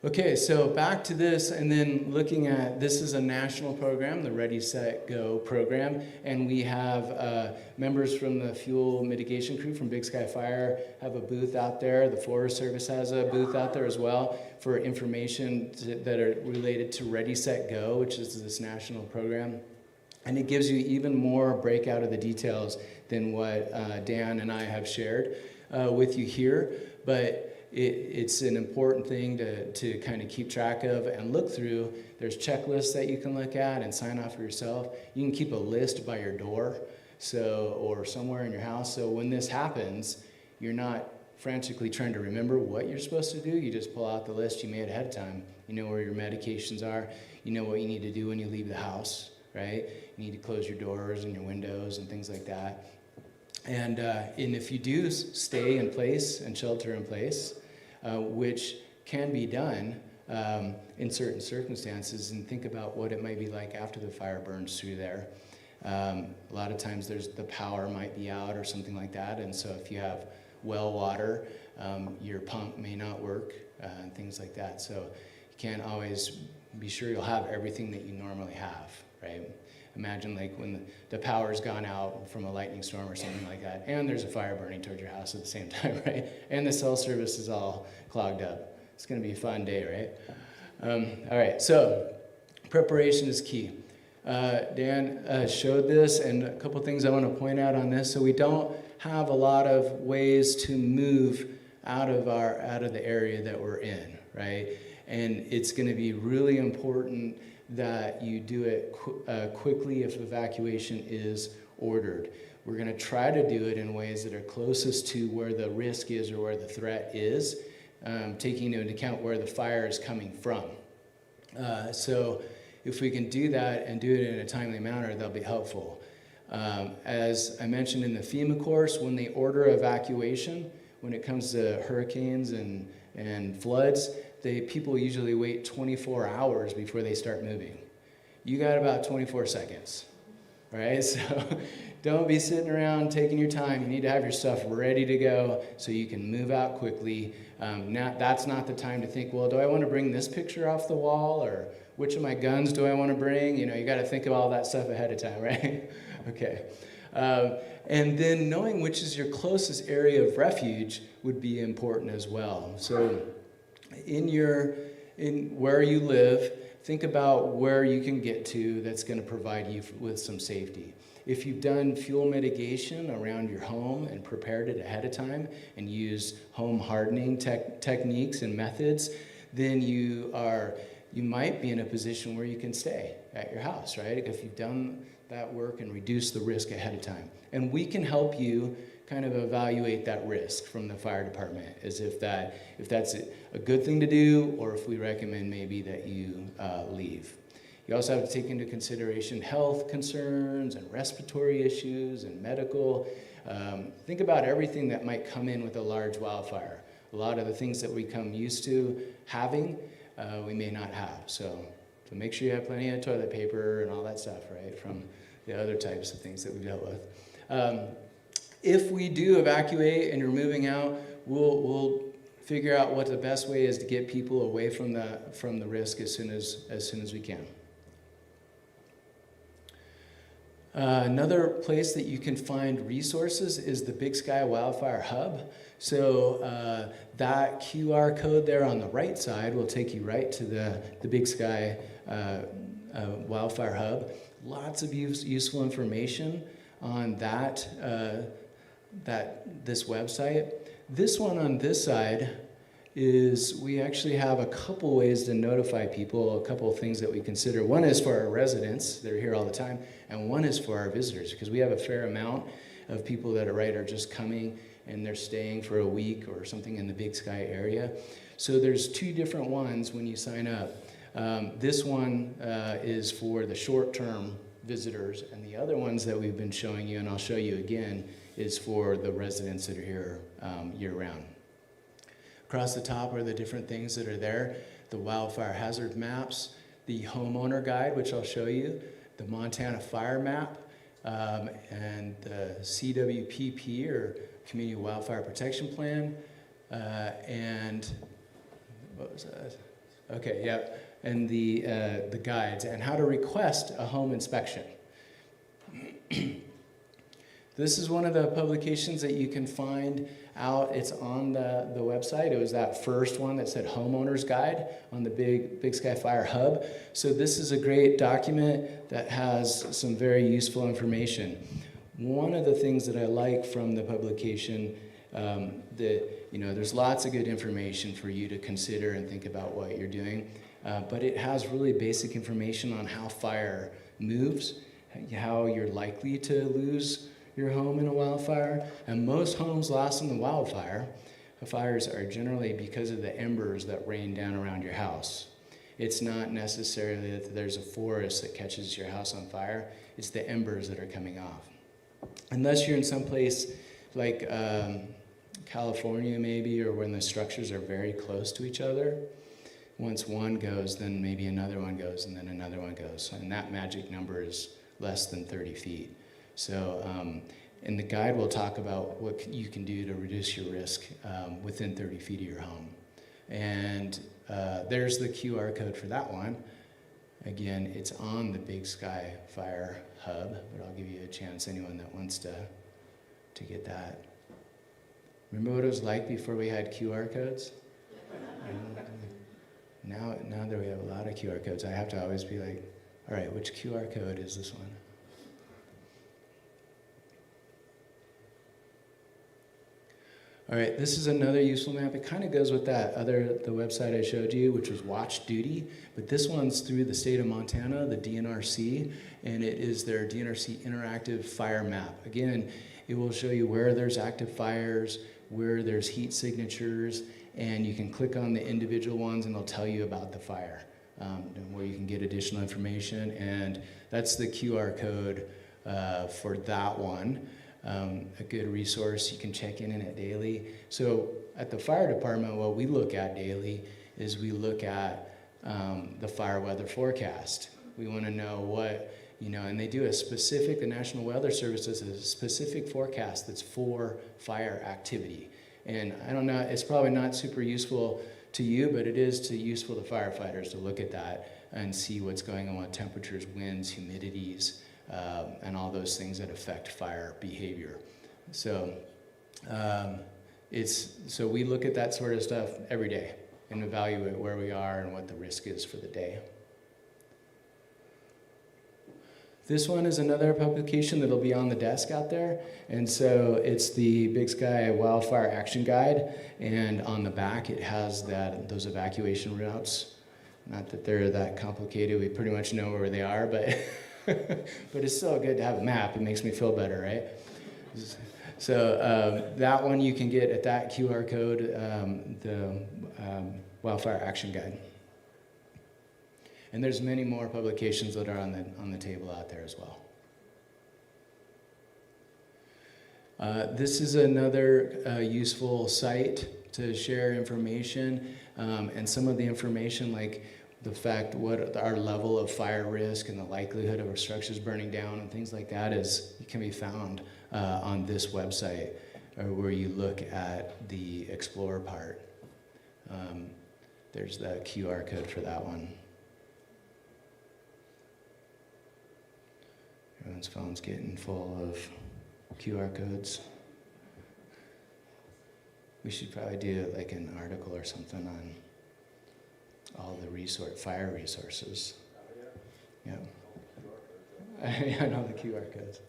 Okay, so back to this, and then looking at, this is a national program, the Ready, Set, Go program, and we have members from the fuel mitigation crew from Big Sky Fire have a booth out there. The Forest Service has a booth out there as well for information that are related to Ready, Set, Go, which is this national program. And it gives you even more breakout of the details than what Dan and I have shared with you here, but it's an important thing to kind of keep track of and look through. There's checklists that you can look at and sign off for yourself. You can keep a list by your door, or somewhere in your house, so when this happens, you're not frantically trying to remember what you're supposed to do. You just pull out the list you made ahead of time. You know where your medications are. You know what you need to do when you leave the house, right? You need to close your doors and your windows and things like that. And if you do stay in place and shelter in place, which can be done in certain circumstances, and think about what it might be like after the fire burns through there. A lot of times the power might be out or something like that, and so if you have well water, your pump may not work and things like that. So can't always be sure you'll have everything that you normally have, right? Imagine like when the power's gone out from a lightning storm or something like that, and there's a fire burning towards your house at the same time, right? And the cell service is all clogged up. It's gonna be a fun day, right? All right, so preparation is key. Dan showed this, and a couple things I want to point out on this. So we don't have a lot of ways to move out of the area that we're in, right? And it's going to be really important that you do it quickly if evacuation is ordered. We're going to try to do it in ways that are closest to where the risk is or where the threat is, taking into account where the fire is coming from. So if we can do that and do it in a timely manner, that'll be helpful. As I mentioned in the FEMA course, when they order evacuation, when it comes to hurricanes and floods, people usually wait 24 hours before they start moving. You got about 24 seconds, right? So don't be sitting around taking your time. You need to have your stuff ready to go so you can move out quickly. That's not the time to think, well, do I want to bring this picture off the wall, or which of my guns do I want to bring? You know, you got to think of all that stuff ahead of time, right? Okay. And then knowing which is your closest area of refuge would be important as well. So in where you live, think about where you can get to that's going to provide you with some safety. If you've done fuel mitigation around your home and prepared it ahead of time and used home hardening techniques and methods, then you might be in a position where you can stay at your house, right? If you've done that work and reduce the risk ahead of time. And we can help you kind of evaluate that risk from the fire department, as if that's a good thing to do, or if we recommend maybe that you leave. You also have to take into consideration health concerns and respiratory issues and medical. Think about everything that might come in with a large wildfire. A lot of the things that we come used to having, we may not have. So make sure you have plenty of toilet paper and all that stuff, right, from the other types of things that we've dealt with. If we do evacuate and you're moving out, we'll figure out what the best way is to get people away from the risk as soon as we can. Another place that you can find resources is the Big Sky Wildfire Hub. So that QR code there on the right side will take you right to the Big Sky Wildfire Hub. Lots of useful information on this website. This one on this side is we actually have a couple ways to notify people, a couple of things that we consider. One is for our residents that are here all the time, and one is for our visitors, because we have a fair amount of people that are just coming and they're staying for a week or something in the Big Sky area. So there's two different ones when you sign up. This one is for the short-term visitors, and the other ones that we've been showing you, and I'll show you again, is for the residents that are here year-round. Across the top are the different things that are there: the wildfire hazard maps, the homeowner guide, which I'll show you, the Montana fire map, and the CWPP, or Community Wildfire Protection Plan, and what was that? Okay, yeah, and the guides and how to request a home inspection. This is one of the publications that you can find out. It's on the website. It was that first one that said Homeowner's Guide on the Big Sky Fire Hub. So this is a great document that has some very useful information. One of the things that I like from the publication, there's lots of good information for you to consider and think about what you're doing, but it has really basic information on how fire moves, how you're likely to lose your home in a wildfire. And most homes lost in the wildfire, fires are generally because of the embers that rain down around your house. It's not necessarily that there's a forest that catches your house on fire. It's the embers that are coming off. Unless you're in some place like California maybe, or when the structures are very close to each other. Once one goes, then maybe another one goes, and then another one goes. And that magic number is less than 30 feet. So, in the guide, we'll talk about what you can do to reduce your risk within 30 feet of your home. And there's the QR code for that one. Again, it's on the Big Sky Fire Hub, but I'll give you a chance, anyone that wants to get that. Remember what it was like before we had QR codes? Now that we have a lot of QR codes, I have to always be like, all right, which QR code is this one? All right, this is another useful map. It kind of goes with the website I showed you, which was Watch Duty, but this one's through the state of Montana, the DNRC, and it is their DNRC interactive fire map. Again, it will show you where there's active fires, where there's heat signatures, and you can click on the individual ones and it'll tell you about the fire, where you can get additional information, and that's the QR code for that one. A good resource. You can check in it daily. So at the fire department, what we look at daily is we look at the fire weather forecast. We want to know what, and they do the National Weather Service does a specific forecast that's for fire activity. And I don't know, it's probably not super useful to you, but it is useful to firefighters to look at that and see what's going on with temperatures, winds, humidities, and all those things that affect fire behavior. So so we look at that sort of stuff every day and evaluate where we are and what the risk is for the day. This one is another publication that'll be on the desk out there, and so it's the Big Sky Wildfire Action Guide, and on the back it has those evacuation routes. Not that they're that complicated, we pretty much know where they are, but but it's still good to have a map. It makes me feel better, right? So that one you can get at that QR code, the Wildfire Action Guide. And there's many more publications that are on the table out there as well. This is another useful site to share information, and some of the information, like the fact what our level of fire risk and the likelihood of our structures burning down and things like that can be found on this website, where you look at the Explore part. There's the QR code for that one. Everyone's phone's getting full of QR codes. We should probably do like an article or something on all the fire resources. Yeah. I know the QR codes.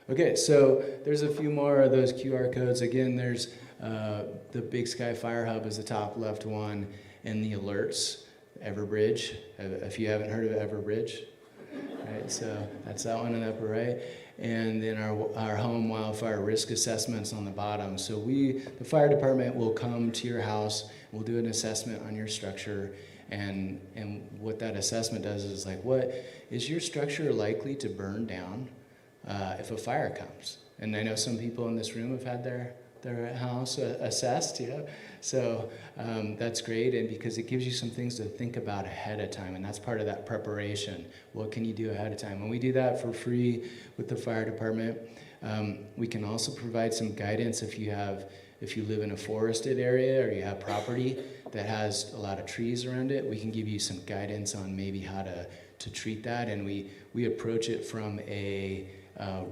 Okay, so there's a few more of those QR codes. Again, there's the Big Sky Fire Hub is the top left one, and the alerts, Everbridge. If you haven't heard of Everbridge, right? So that's that one in the upper right. And then our home wildfire risk assessments on the bottom. So the fire department will come to your house, we'll do an assessment on your structure, and what that assessment does is like, what is your structure likely to burn down if a fire comes? And I know some people in this room have had their house assessed, yeah. So that's great, and because it gives you some things to think about ahead of time, and that's part of that preparation. What can you do ahead of time? And we do that for free with the fire department. We can also provide some guidance if you live in a forested area or you have property that has a lot of trees around it. We can give you some guidance on maybe how to treat that, and we approach it from a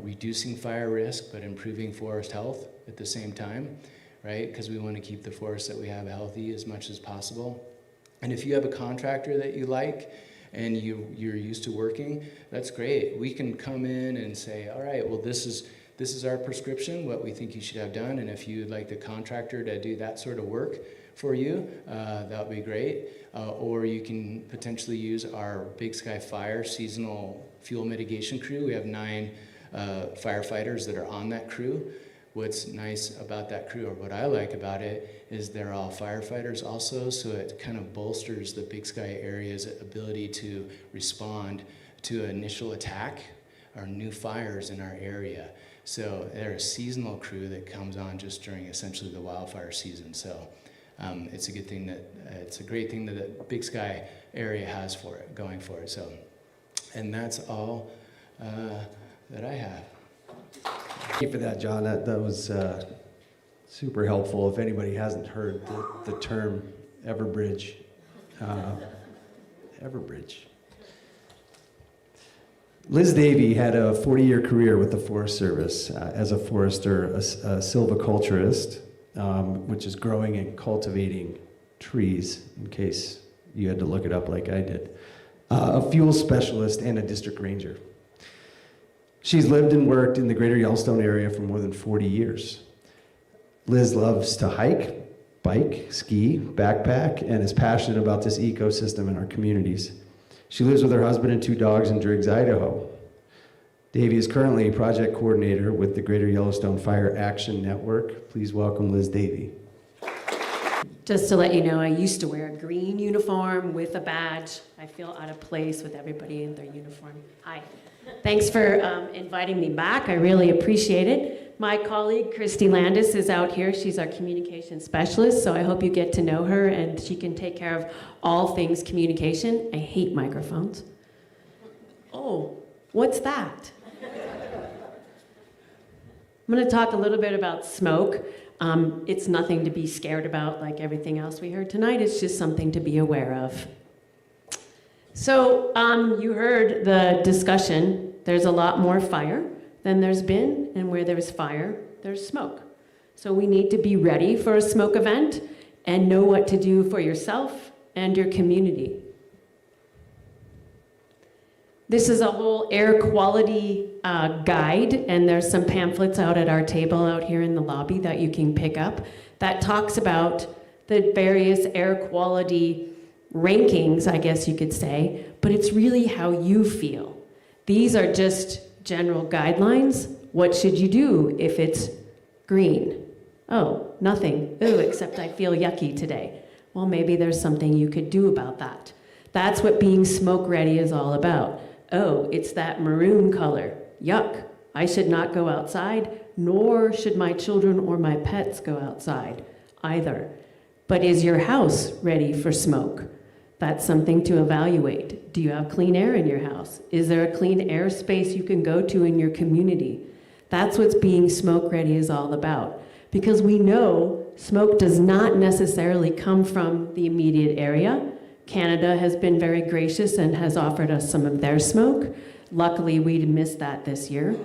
reducing fire risk but improving forest health at the same time, right? Because we want to keep the forest that we have healthy as much as possible. And if you have a contractor that you like and you're used to working, that's great. We can come in and say, all right, well, this is our prescription, what we think you should have done, and if you'd like the contractor to do that sort of work for you, that would be great. Or you can potentially use our Big Sky Fire seasonal fuel mitigation crew. We have 9 firefighters that are on that crew. What's nice about that crew, or what I like about it, is they're all firefighters also, so it kind of bolsters the Big Sky area's ability to respond to an initial attack or new fires in our area. So they're a seasonal crew that comes on just during essentially the wildfire season. So it's a good thing it's a great thing that the Big Sky area has going for it. So, and that's all that I have. Thank you for that, John. That was super helpful. If anybody hasn't heard the term Everbridge. Everbridge. Liz Davey had a 40-year career with the Forest Service as a forester, a silviculturist, which is growing and cultivating trees, in case you had to look it up like I did, a fuel specialist, and a district ranger. She's lived and worked in the greater Yellowstone area for more than 40 years. Liz loves to hike, bike, ski, backpack, and is passionate about this ecosystem in our communities. She lives with her husband and 2 dogs in Driggs, Idaho. Davey is currently project coordinator with the Greater Yellowstone Fire Action Network. Please welcome Liz Davey. Just to let you know, I used to wear a green uniform with a badge. I feel out of place with everybody in their uniform. Hi. Thanks for inviting me back. I really appreciate it. My colleague, Christy Landis, is out here. She's our communication specialist, so I hope you get to know her and she can take care of all things communication. I hate microphones. Oh, what's that? I'm going to talk a little bit about smoke. It's nothing to be scared about like everything else we heard tonight. It's just something to be aware of. So you heard the discussion. There's a lot more fire than there's been, and where there's fire, there's smoke. So we need to be ready for a smoke event and know what to do for yourself and your community. This is a whole air quality guide, and there's some pamphlets out at our table out here in the lobby that you can pick up that talks about the various air quality rankings, I guess you could say, but it's really how you feel. These are just general guidelines. What should you do if it's green? Oh, nothing. Oh, except I feel yucky today. Well, maybe there's something you could do about that. That's what being smoke ready is all about. Oh, it's that maroon color. Yuck. I should not go outside, nor should my children or my pets go outside either. But is your house ready for smoke? That's something to evaluate. Do you have clean air in your house? Is there a clean air space you can go to in your community? That's what being smoke ready is all about. Because we know smoke does not necessarily come from the immediate area. Canada has been very gracious and has offered us some of their smoke. Luckily, we missed that this year.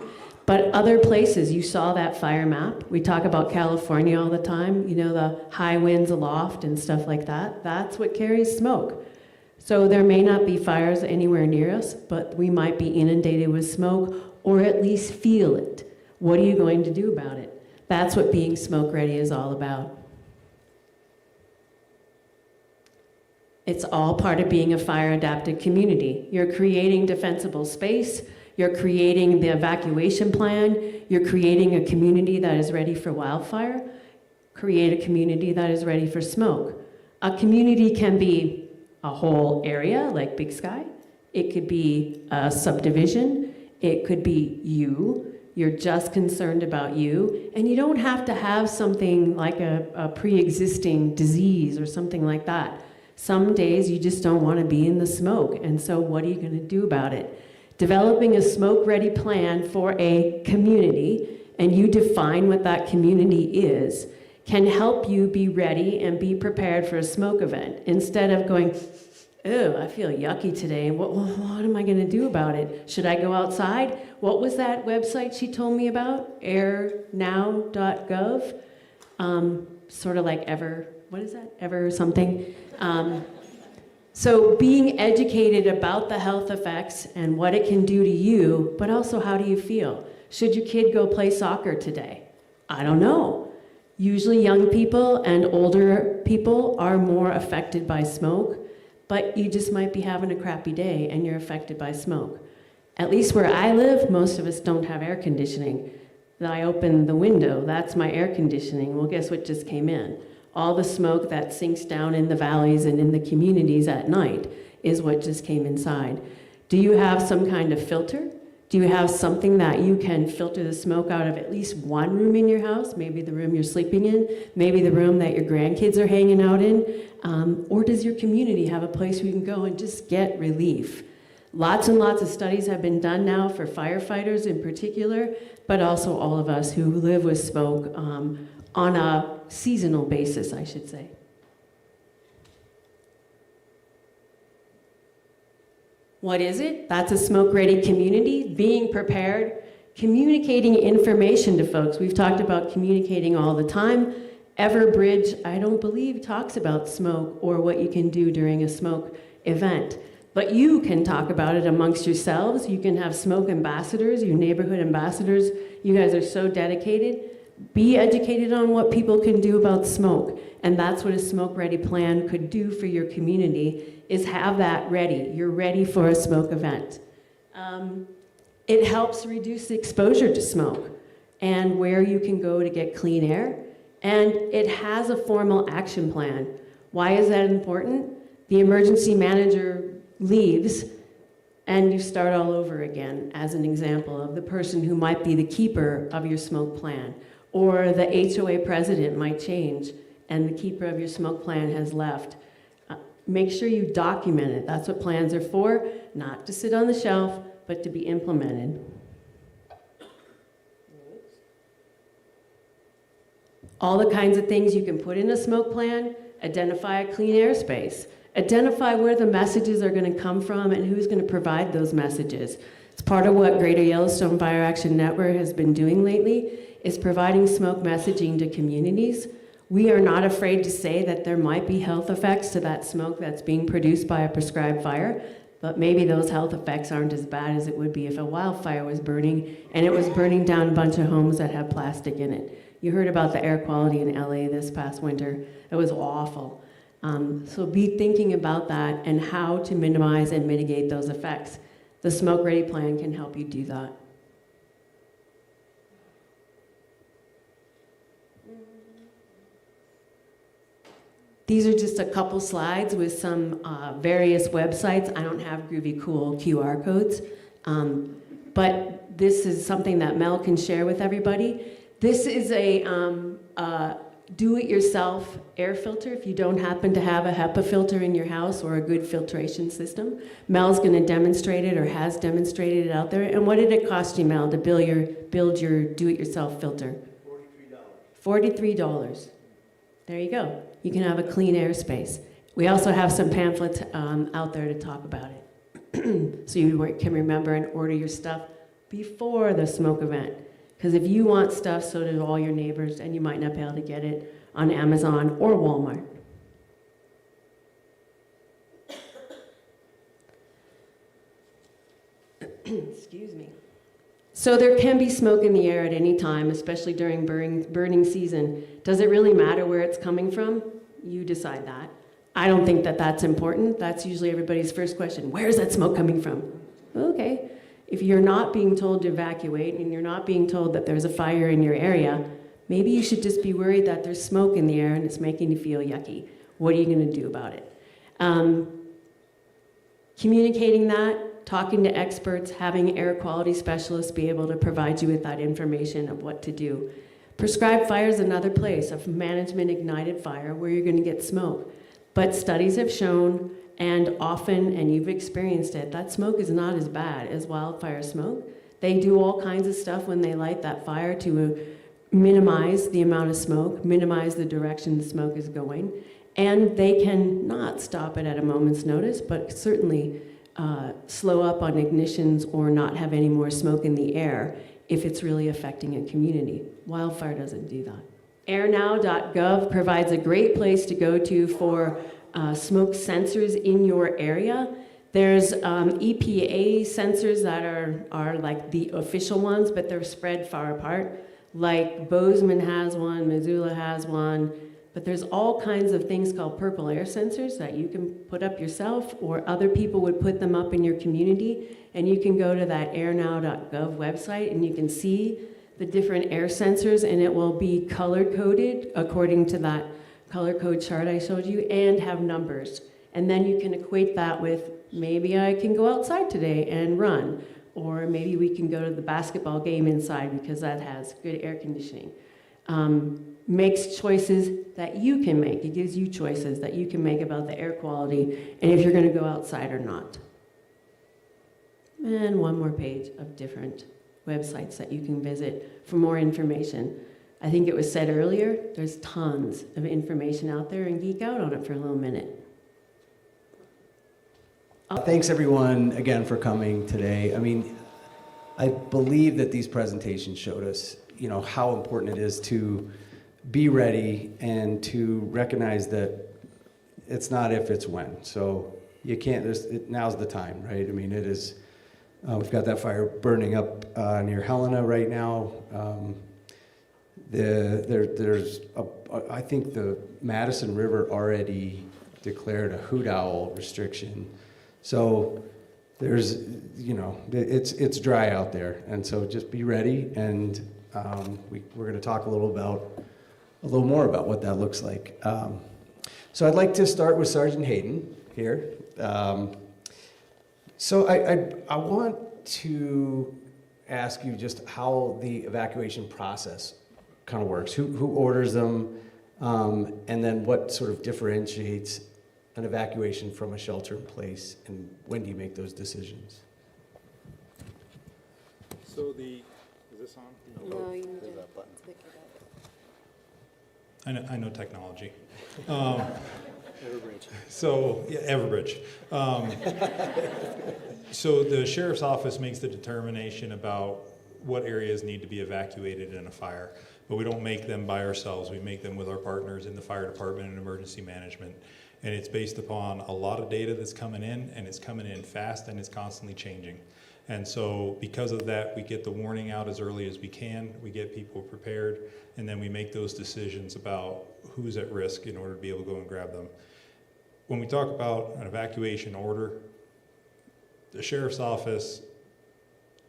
But other places, you saw that fire map. We talk about California all the time, you know, the high winds aloft and stuff like that. That's what carries smoke. So there may not be fires anywhere near us, but we might be inundated with smoke or at least feel it. What are you going to do about it? That's what being smoke ready is all about. It's all part of being a fire-adapted community. You're creating defensible space, you're creating the evacuation plan, you're creating a community that is ready for wildfire, create a community that is ready for smoke. A community can be a whole area, like Big Sky. It could be a subdivision. It could be you. You're just concerned about you. And you don't have to have something like a pre-existing disease or something like that. Some days you just don't want to be in the smoke, and so what are you going to do about it? Developing a smoke-ready plan for a community, and you define what that community is, can help you be ready and be prepared for a smoke event. Instead of going, oh, I feel yucky today, what am I going to do about it? Should I go outside? What was that website she told me about? airnow.gov? Sort of like what is that? Ever something? So being educated about the health effects and what it can do to you, but also how do you feel? Should your kid go play soccer today? I don't know. Usually young people and older people are more affected by smoke, but you just might be having a crappy day and you're affected by smoke. At least where I live, most of us don't have air conditioning. I open the window, that's my air conditioning. Well, guess what just came in? All the smoke that sinks down in the valleys and in the communities at night is what just came inside. Do you have some kind of filter? Do you have something that you can filter the smoke out of at least one room in your house? Maybe the room you're sleeping in, maybe the room that your grandkids are hanging out in, or does your community have a place where you can go and just get relief? Lots and lots of studies have been done now for firefighters in particular, but also all of us who live with smoke on a seasonal basis, I should say. What is it? That's a smoke-ready community, being prepared, communicating information to folks. We've talked about communicating all the time. Everbridge, I don't believe, talks about smoke or what you can do during a smoke event. But you can talk about it amongst yourselves. You can have smoke ambassadors, your neighborhood ambassadors. You guys are so dedicated. Be educated on what people can do about smoke. And that's what a smoke-ready plan could do for your community, is have that ready. You're ready for a smoke event. It helps reduce the exposure to smoke and where you can go to get clean air. And it has a formal action plan. Why is that important? The emergency manager leaves and you start all over again, as an example of the person who might be the keeper of your smoke plan. Or the HOA president might change and the keeper of your smoke plan has left. Make sure you document it. That's what plans are for, not to sit on the shelf, but to be implemented. All the kinds of things you can put in a smoke plan: identify a clean airspace, identify where the messages are going to come from and who's going to provide those messages. It's part of what Greater Yellowstone Fire Action Network has been doing lately, is providing smoke messaging to communities. We are not afraid to say that there might be health effects to that smoke that's being produced by a prescribed fire, but maybe those health effects aren't as bad as it would be if a wildfire was burning and it was burning down a bunch of homes that have plastic in it. You heard about the air quality in LA this past winter. It was awful. So be thinking about that and how to minimize and mitigate those effects. The Smoke Ready Plan can help you do that. These are just a couple slides with some various websites. I don't have groovy cool QR codes, but this is something that Mel can share with everybody. This is a do-it-yourself air filter if you don't happen to have a HEPA filter in your house or a good filtration system. Mel's going to demonstrate it or has demonstrated it out there. And what did it cost you, Mel, to build your do-it-yourself filter? $43. $43. There you go. You can have a clean airspace. We also have some pamphlets out there to talk about it. So you can remember and order your stuff before the smoke event. Because if you want stuff, so do all your neighbors, and you might not be able to get it on Amazon or Walmart. Excuse me. So there can be smoke in the air at any time, especially during burning season. Does it really matter where it's coming from? You decide that. I don't think that that's important. That's usually everybody's first question. Where is that smoke coming from? Okay. If you're not being told to evacuate and you're not being told that there's a fire in your area, maybe you should just be worried that there's smoke in the air and it's making you feel yucky. What are you going to do about it? Communicating that, talking to experts, having air quality specialists be able to provide you with that information of what to do. Prescribed fire is another place, a management ignited fire where you're going to get smoke. But studies have shown, and often, and you've experienced it, that smoke is not as bad as wildfire smoke. They do all kinds of stuff when they light that fire to minimize the amount of smoke, minimize the direction the smoke is going, and they can not stop it at a moment's notice, but certainly slow up on ignitions or not have any more smoke in the air if it's really affecting a community. Wildfire doesn't do that. Airnow.gov provides a great place to go to for smoke sensors in your area. There's EPA sensors that are like the official ones, but they're spread far apart. Like Bozeman has one, Missoula has one, but there's all kinds of things called purple air sensors that you can put up yourself or other people would put them up in your community, and you can go to that airnow.gov website and you can see the different air sensors, and it will be color-coded according to that color code chart I showed you, and have numbers. And then you can equate that with, maybe I can go outside today and run, or maybe we can go to the basketball game inside because that has good air conditioning. Makes choices that you can make. It gives you choices that you can make about the air quality and if you're going to go outside or not. And one more page of different websites that you can visit for more information. I think it was said earlier, there's tons of information out there, and geek out on it for a little minute. Thanks everyone again for coming today. I mean, I believe that these presentations showed us, how important it is to be ready and to recognize that it's not if, it's when. So you can't, now's the time, right? I mean, it is, we've got that fire burning up near Helena right now. I think the Madison River already declared a hoot owl restriction. So there's, it's dry out there. And so just be ready. And we're going to talk a little more about what that looks like. So I'd like to start with Sergeant Hayden here. So I want to ask you just how the evacuation process kind of works. Who orders them, and then what sort of differentiates an evacuation from a shelter in place, and when do you make those decisions? So is this on? No, you need to click it up. I know technology. Everbridge. So, yeah, Everbridge. So the sheriff's office makes the determination about what areas need to be evacuated in a fire, but we don't make them by ourselves. We make them with our partners in the fire department and emergency management. And it's based upon a lot of data that's coming in, and it's coming in fast, and it's constantly changing. And so because of that, we get the warning out as early as we can, we get people prepared, and then we make those decisions about who's at risk in order to be able to go and grab them. When we talk about an evacuation order, the sheriff's office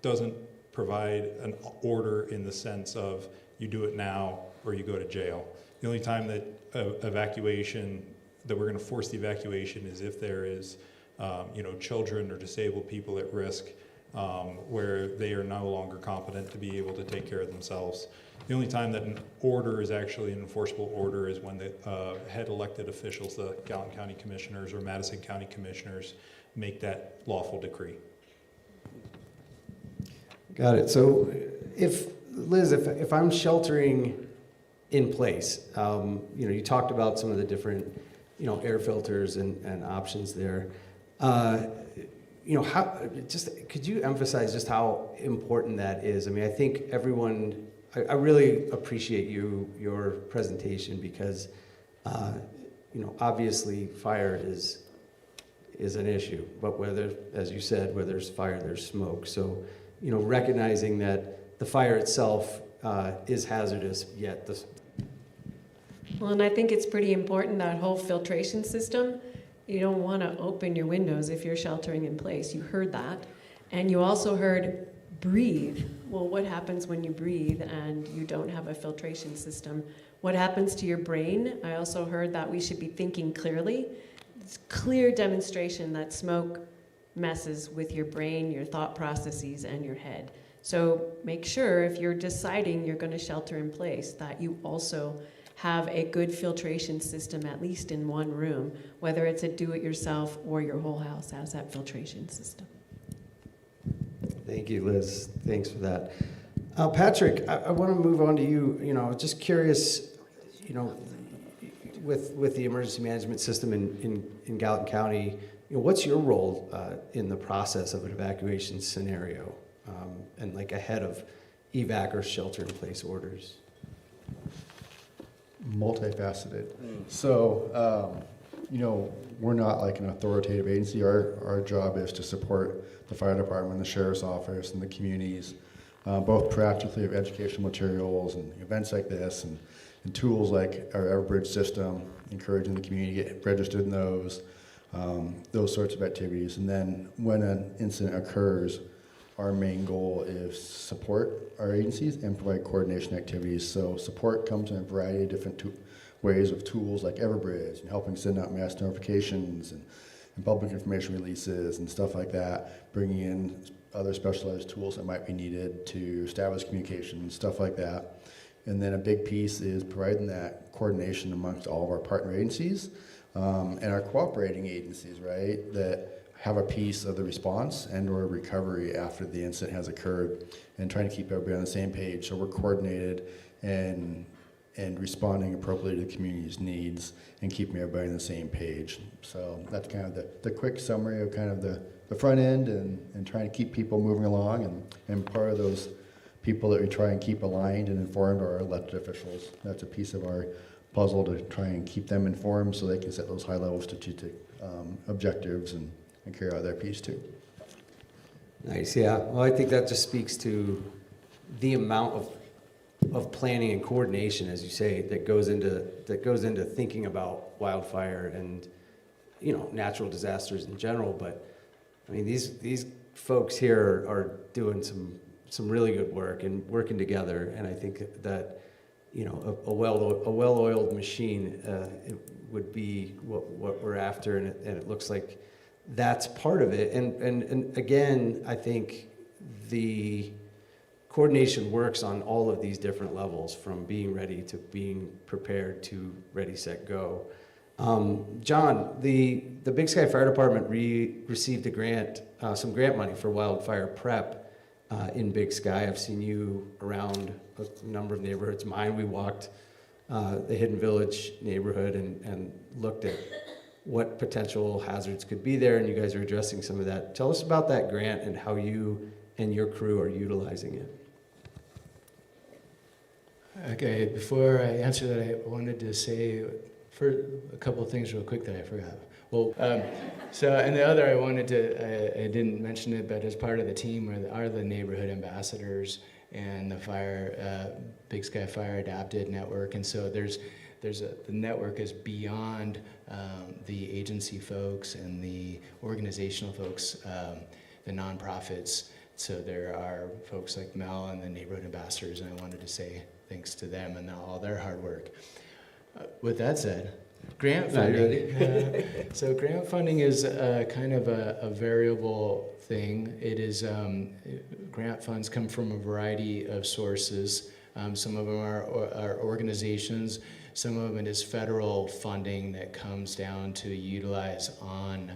doesn't provide an order in the sense of you do it now or you go to jail. The only time that that we're going to force the evacuation is if there is, children or disabled people at risk, where they are no longer competent to be able to take care of themselves. The only time that an order is actually an enforceable order is when the head elected officials, the Gallatin County Commissioners or Madison County Commissioners, make that lawful decree. Got it. So if I'm sheltering in place, you talked about some of the different, air filters and options there. Could you emphasize just how important that is? I mean, I think everyone, I really appreciate your presentation because, obviously fire is an issue, but as you said, where there's fire, there's smoke. So, recognizing that the fire itself is hazardous, yet Well, and I think it's pretty important, that whole filtration system. You don't want to open your windows if you're sheltering in place. You heard that. And you also heard breathe. Well, what happens when you breathe and you don't have a filtration system? What happens to your brain? I also heard that we should be thinking clearly. It's clear demonstration that smoke messes with your brain, your thought processes, and your head. So make sure if you're deciding you're going to shelter in place that you also have a good filtration system, at least in one room, whether it's a do-it-yourself or your whole house has that filtration system. Thank you, Liz. Thanks for that. Patrick, I want to move on to you. Just curious, with the emergency management system in Gallatin County, what's your role in the process of an evacuation scenario and like ahead of evac or shelter-in-place orders? Multifaceted. So, we're not like an authoritative agency. Our job is to support the fire department, the sheriff's office, and the communities, both practically of educational materials and events like this, and tools like our Everbridge system, encouraging the community to get registered in those sorts of activities. And then when an incident occurs, our main goal is support our agencies and provide coordination activities. So support comes in a variety of different ways of tools like Everbridge and helping send out mass notifications and public information releases and stuff like that, bringing in other specialized tools that might be needed to establish communication and stuff like that. And then a big piece is providing that coordination amongst all of our partner agencies and our cooperating agencies, right, that have a piece of the response and or recovery after the incident has occurred, and trying to keep everybody on the same page so we're coordinated and and responding appropriately to the community's needs and keeping everybody on the same page. So that's kind of the quick summary of kind of the front end and trying to keep people moving along. And part of those people that we try and keep aligned and informed are our elected officials. That's a piece of our puzzle to try and keep them informed so they can set those high-level strategic objectives and carry out their piece too. Nice, yeah. Well, I think that just speaks to the amount of planning and coordination, as you say, that goes into thinking about wildfire and, you know, natural disasters in general. But I mean, these folks here are doing some really good work and working together, and I think that, you know, a well-oiled machine it would be what we're after, and it looks like that's part of it. And again, I think the coordination works on all of these different levels, from being ready to being prepared to ready, set, go. John, the Big Sky Fire Department received a grant, some grant money for wildfire prep in Big Sky. I've seen you around a number of neighborhoods. Mine, we walked the Hidden Village neighborhood and looked at what potential hazards could be there, and you guys are addressing some of that. Tell us about that grant and how you and your crew are utilizing it. Okay, before I answer that, I wanted to say for a couple of things real quick that I forgot. Well, and the other I didn't mention it, but as part of the team are the neighborhood ambassadors and the Big Sky Fire Adapted Network, and so the network is beyond the agency folks and the organizational folks, the nonprofits. So there are folks like Mel and the neighborhood ambassadors, and I wanted to say thanks to them and all their hard work. With that said, grant funding. So grant funding is kind of a variable thing. It is grant funds come from a variety of sources. Some of them are organizations. Some of it is federal funding that comes down to utilize on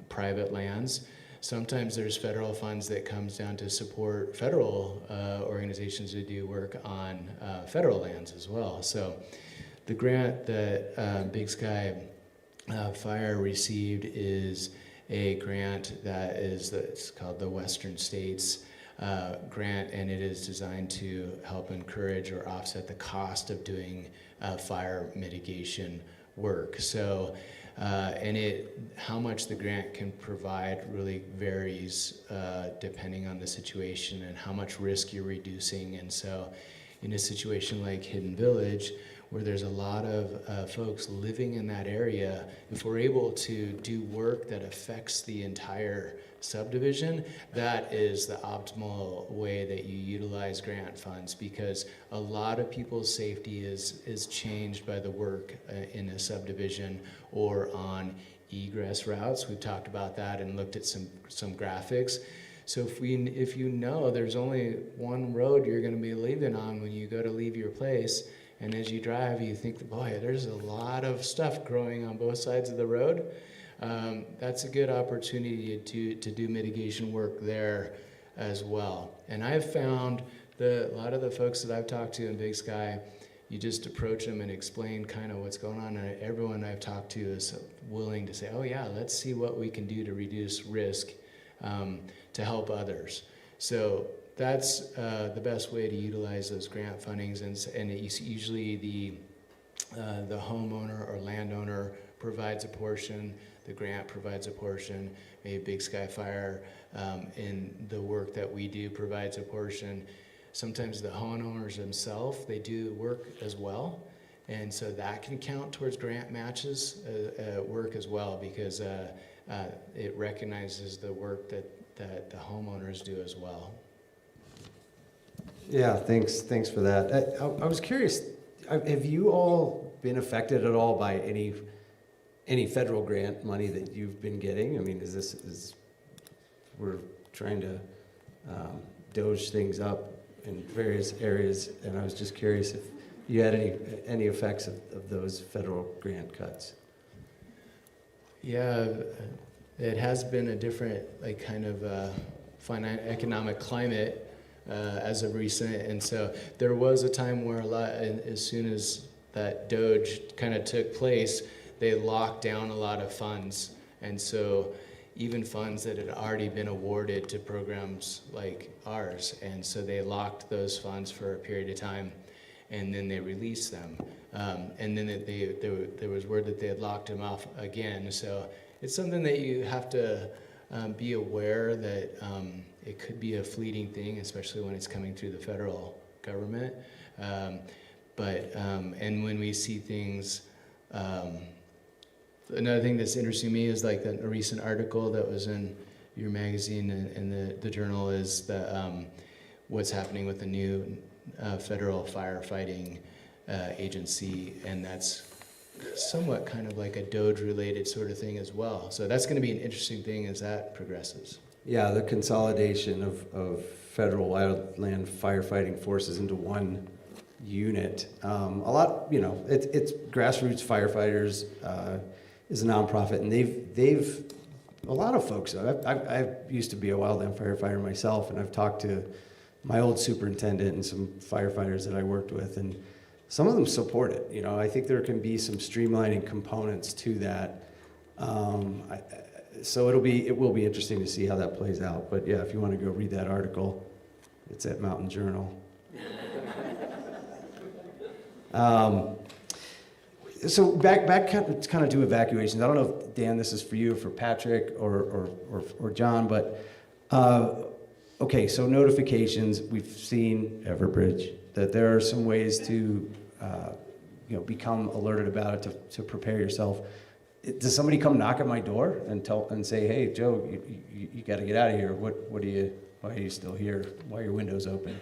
private lands. Sometimes there's federal funds that comes down to support federal organizations that do work on federal lands as well. So the grant that Big Sky Fire received is a grant it's called the Western States grant, and it is designed to help encourage or offset the cost of doing fire mitigation work. So, how much the grant can provide really varies depending on the situation and how much risk you're reducing. And so, in a situation like Hidden Village, where there's a lot of folks living in that area, if we're able to do work that affects the entire subdivision, that is the optimal way that you utilize grant funds, because a lot of people's safety is changed by the work in a subdivision or on egress routes. We've talked about that and looked at some graphics. So if you know there's only one road you're going to be leaving on when you go to leave your place, and as you drive, you think, boy, there's a lot of stuff growing on both sides of the road. That's a good opportunity to do mitigation work there as well. And I've found a lot of the folks that I've talked to in Big Sky, you just approach them and explain kind of what's going on, and everyone I've talked to is willing to say, oh yeah, let's see what we can do to reduce risk to help others. So that's the best way to utilize those grant fundings, and it's usually the homeowner or landowner provides a portion, the grant provides a portion, maybe Big Sky Fire in the work that we do provides a portion. Sometimes the homeowners themselves, they do work as well, and so that can count towards grant matches work as well, because it recognizes the work that the homeowners do as well. Yeah, thanks for that. I was curious, have you all been affected at all by any federal grant money that you've been getting? I mean, we're trying to doge things up in various areas, and I was just curious if you had any effects of those federal grant cuts. Yeah, it has been a different kind of economic climate as of recent. And so there was a time where as soon as that Doge kind of took place, they locked down a lot of funds. And so even funds that had already been awarded to programs like ours. And so they locked those funds for a period of time, and then they released them. And then there was word that they had locked them off again. So it's something that you have to be aware that it could be a fleeting thing, especially when it's coming through the federal government. And when we see things, another thing that's interesting to me is like a recent article that was in your magazine and the journal is what's happening with the new federal firefighting agency, and that's somewhat kind of like a Doge-related sort of thing as well. So that's going to be an interesting thing as that progresses. Yeah, the consolidation of federal wildland firefighting forces into one unit. A lot, it's Grassroots Firefighters is a nonprofit, and they've a lot of folks. I used to be a wildland firefighter myself, and I've talked to my old superintendent and some firefighters that I worked with, and some of them support it. I think there can be some streamlining components to that. So it will be interesting to see how that plays out. But yeah, if you want to go read that article, it's at Mountain Journal. So back kind of to evacuations. I don't know if, Dan, this is for you, for Patrick, or John, but okay, so notifications. We've seen Everbridge, that there are some ways to become alerted about it, to prepare yourself. Does somebody come knock at my door and say, hey, Joe, you got to get out of here. Why are you still here? Why are your windows open?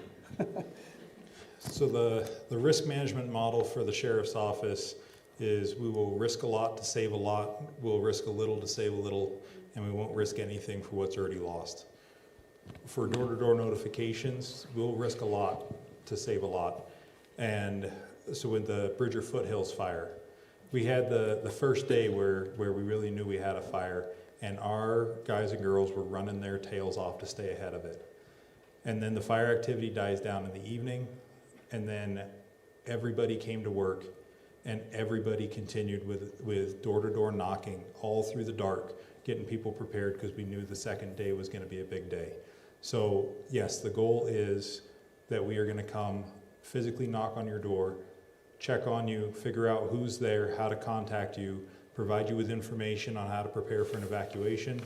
So the risk management model for the sheriff's office is we will risk a lot to save a lot, we'll risk a little to save a little, and we won't risk anything for what's already lost. For door-to-door notifications, we'll risk a lot to save a lot. And so with the Bridger Foothills fire, we had the first day where we really knew we had a fire, and our guys and girls were running their tails off to stay ahead of it. And then the fire activity dies down in the evening, and then everybody came to work, and everybody continued with door-to-door knocking all through the dark, getting people prepared because we knew the second day was going to be a big day. So yes, the goal is that we are going to come physically knock on your door, check on you, figure out who's there, how to contact you, provide you with information on how to prepare for an evacuation,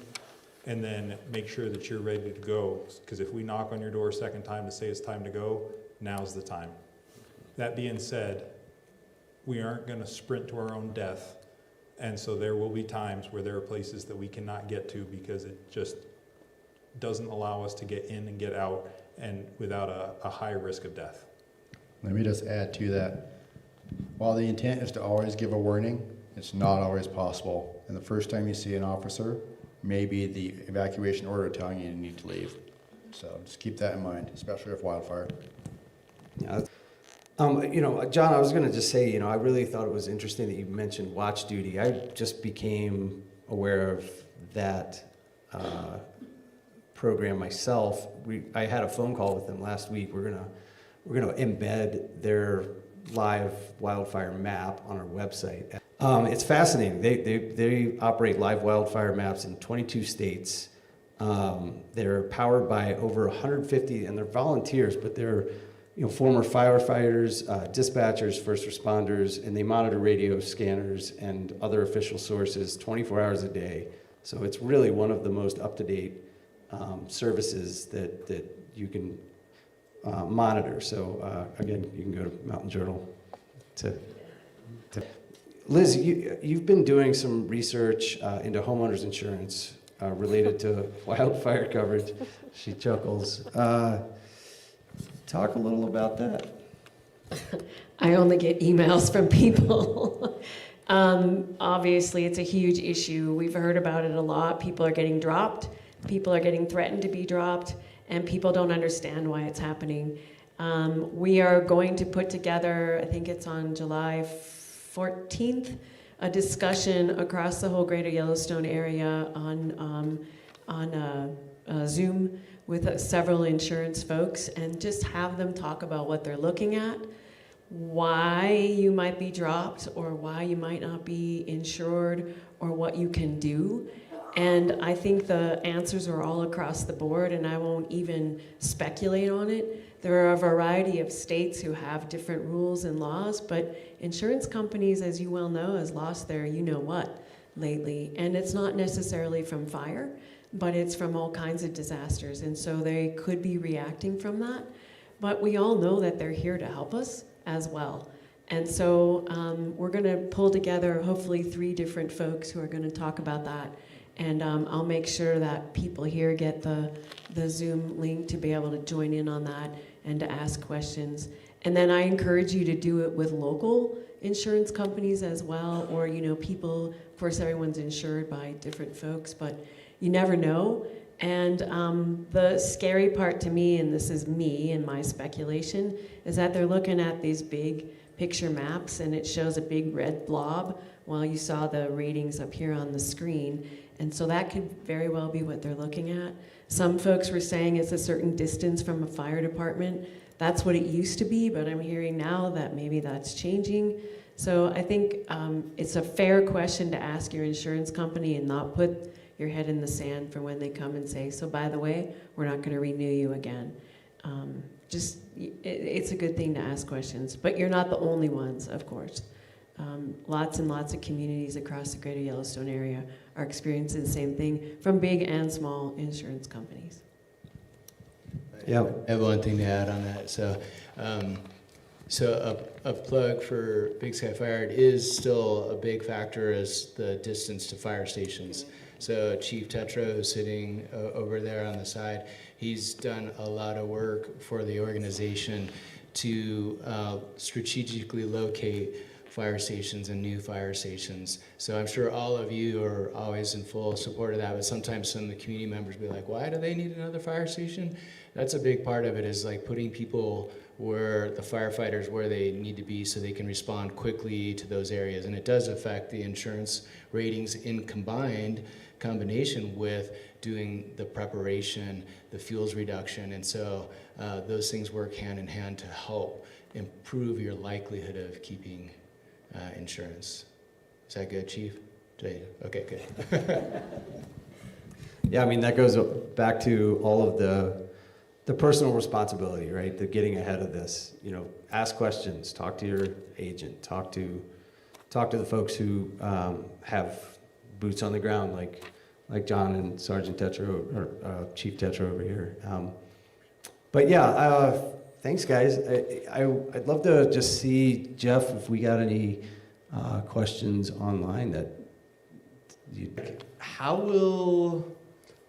and then make sure that you're ready to go. Because if we knock on your door a second time to say it's time to go, now's the time. That being said, we aren't going to sprint to our own death, and so there will be times where there are places that we cannot get to because it just doesn't allow us to get in and get out and without a high risk of death. Let me just add to that. While the intent is to always give a warning, it's not always possible. And the first time you see an officer, maybe the evacuation order telling you need to leave. So just keep that in mind, especially with wildfire. Yeah. John, I was going to just say, I really thought it was interesting that you mentioned watch duty. I just became aware of that program myself. I had a phone call with them last week. We're gonna embed their live wildfire map on our website. It's fascinating. They operate live wildfire maps in 22 states. They're powered by over 150, and they're volunteers, but they're former firefighters, dispatchers, first responders, and they monitor radio scanners and other official sources 24 hours a day. So it's really one of the most up-to-date services that you can monitor. So again, you can go to Mountain Journal to Liz, you've been doing some research into homeowners insurance related to wildfire coverage. She chuckles. Talk a little about that. I only get emails from people. Obviously, it's a huge issue. We've heard about it a lot. People are getting dropped. People are getting threatened to be dropped, and people don't understand why it's happening. We are going to put together, I think it's on July 14th, a discussion across the whole greater Yellowstone area on Zoom with several insurance folks and just have them talk about what they're looking at, why you might be dropped or why you might not be insured or what you can do. And I think the answers are all across the board, and I won't even speculate on it. There are a variety of states who have different rules and laws, but insurance companies, as you well know, has lost their you-know-what lately. And it's not necessarily from fire, but it's from all kinds of disasters. And so they could be reacting from that. But we all know that they're here to help us as well. And so we're going to pull together hopefully 3 different folks who are going to talk about that. And I'll make sure that people here get the Zoom link to be able to join in on that and to ask questions. And then I encourage you to do it with local insurance companies as well, or people. Of course, everyone's insured by different folks, but you never know. And the scary part to me, and this is me and my speculation, is that they're looking at these big picture maps and it shows a big red blob while you saw the ratings up here on the screen. And so that could very well be what they're looking at. Some folks were saying it's a certain distance from a fire department. That's what it used to be, but I'm hearing now that maybe that's changing. So I think it's a fair question to ask your insurance company and not put your head in the sand for when they come and say, so by the way, we're not going to renew you again. It's a good thing to ask questions, but you're not the only ones, of course. Lots and lots of communities across the greater Yellowstone area are experiencing the same thing from big and small insurance companies. Yeah. I have one thing to add on that. So a plug for Big Sky Fire, it is still a big factor as the distance to fire stations. So Chief Tetro, who's sitting over there on the side, he's done a lot of work for the organization to strategically locate fire stations and new fire stations. So I'm sure all of you are always in full support of that, but sometimes some of the community members be like, why do they need another fire station? That's a big part of it, is like putting people where the firefighters where they need to be so they can respond quickly to those areas. And it does affect the insurance ratings in combination with doing the preparation, the fuels reduction. And so those things work hand in hand to help improve your likelihood of keeping insurance. Is that good, Chief? Okay, good. Yeah, I mean, that goes back to all of the personal responsibility, right? The getting ahead of this. Ask questions, talk to your agent, talk to the folks who have boots on the ground, like John and Sergeant Tetro, or Chief Tetro over here. But yeah, thanks, guys. I'd love to just see, Jeff, if we got any questions online that How will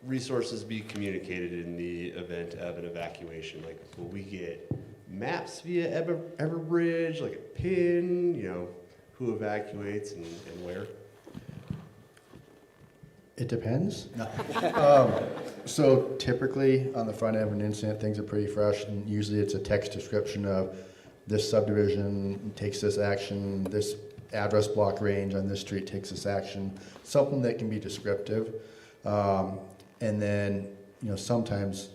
resources be communicated in the event of an evacuation? Like, will we get maps via Everbridge, like a pin, who evacuates and where? It depends. So typically on the front end of an incident, things are pretty fresh, and usually it's a text description of this subdivision takes this action, this address block range on this street takes this action, something that can be descriptive. And then, sometimes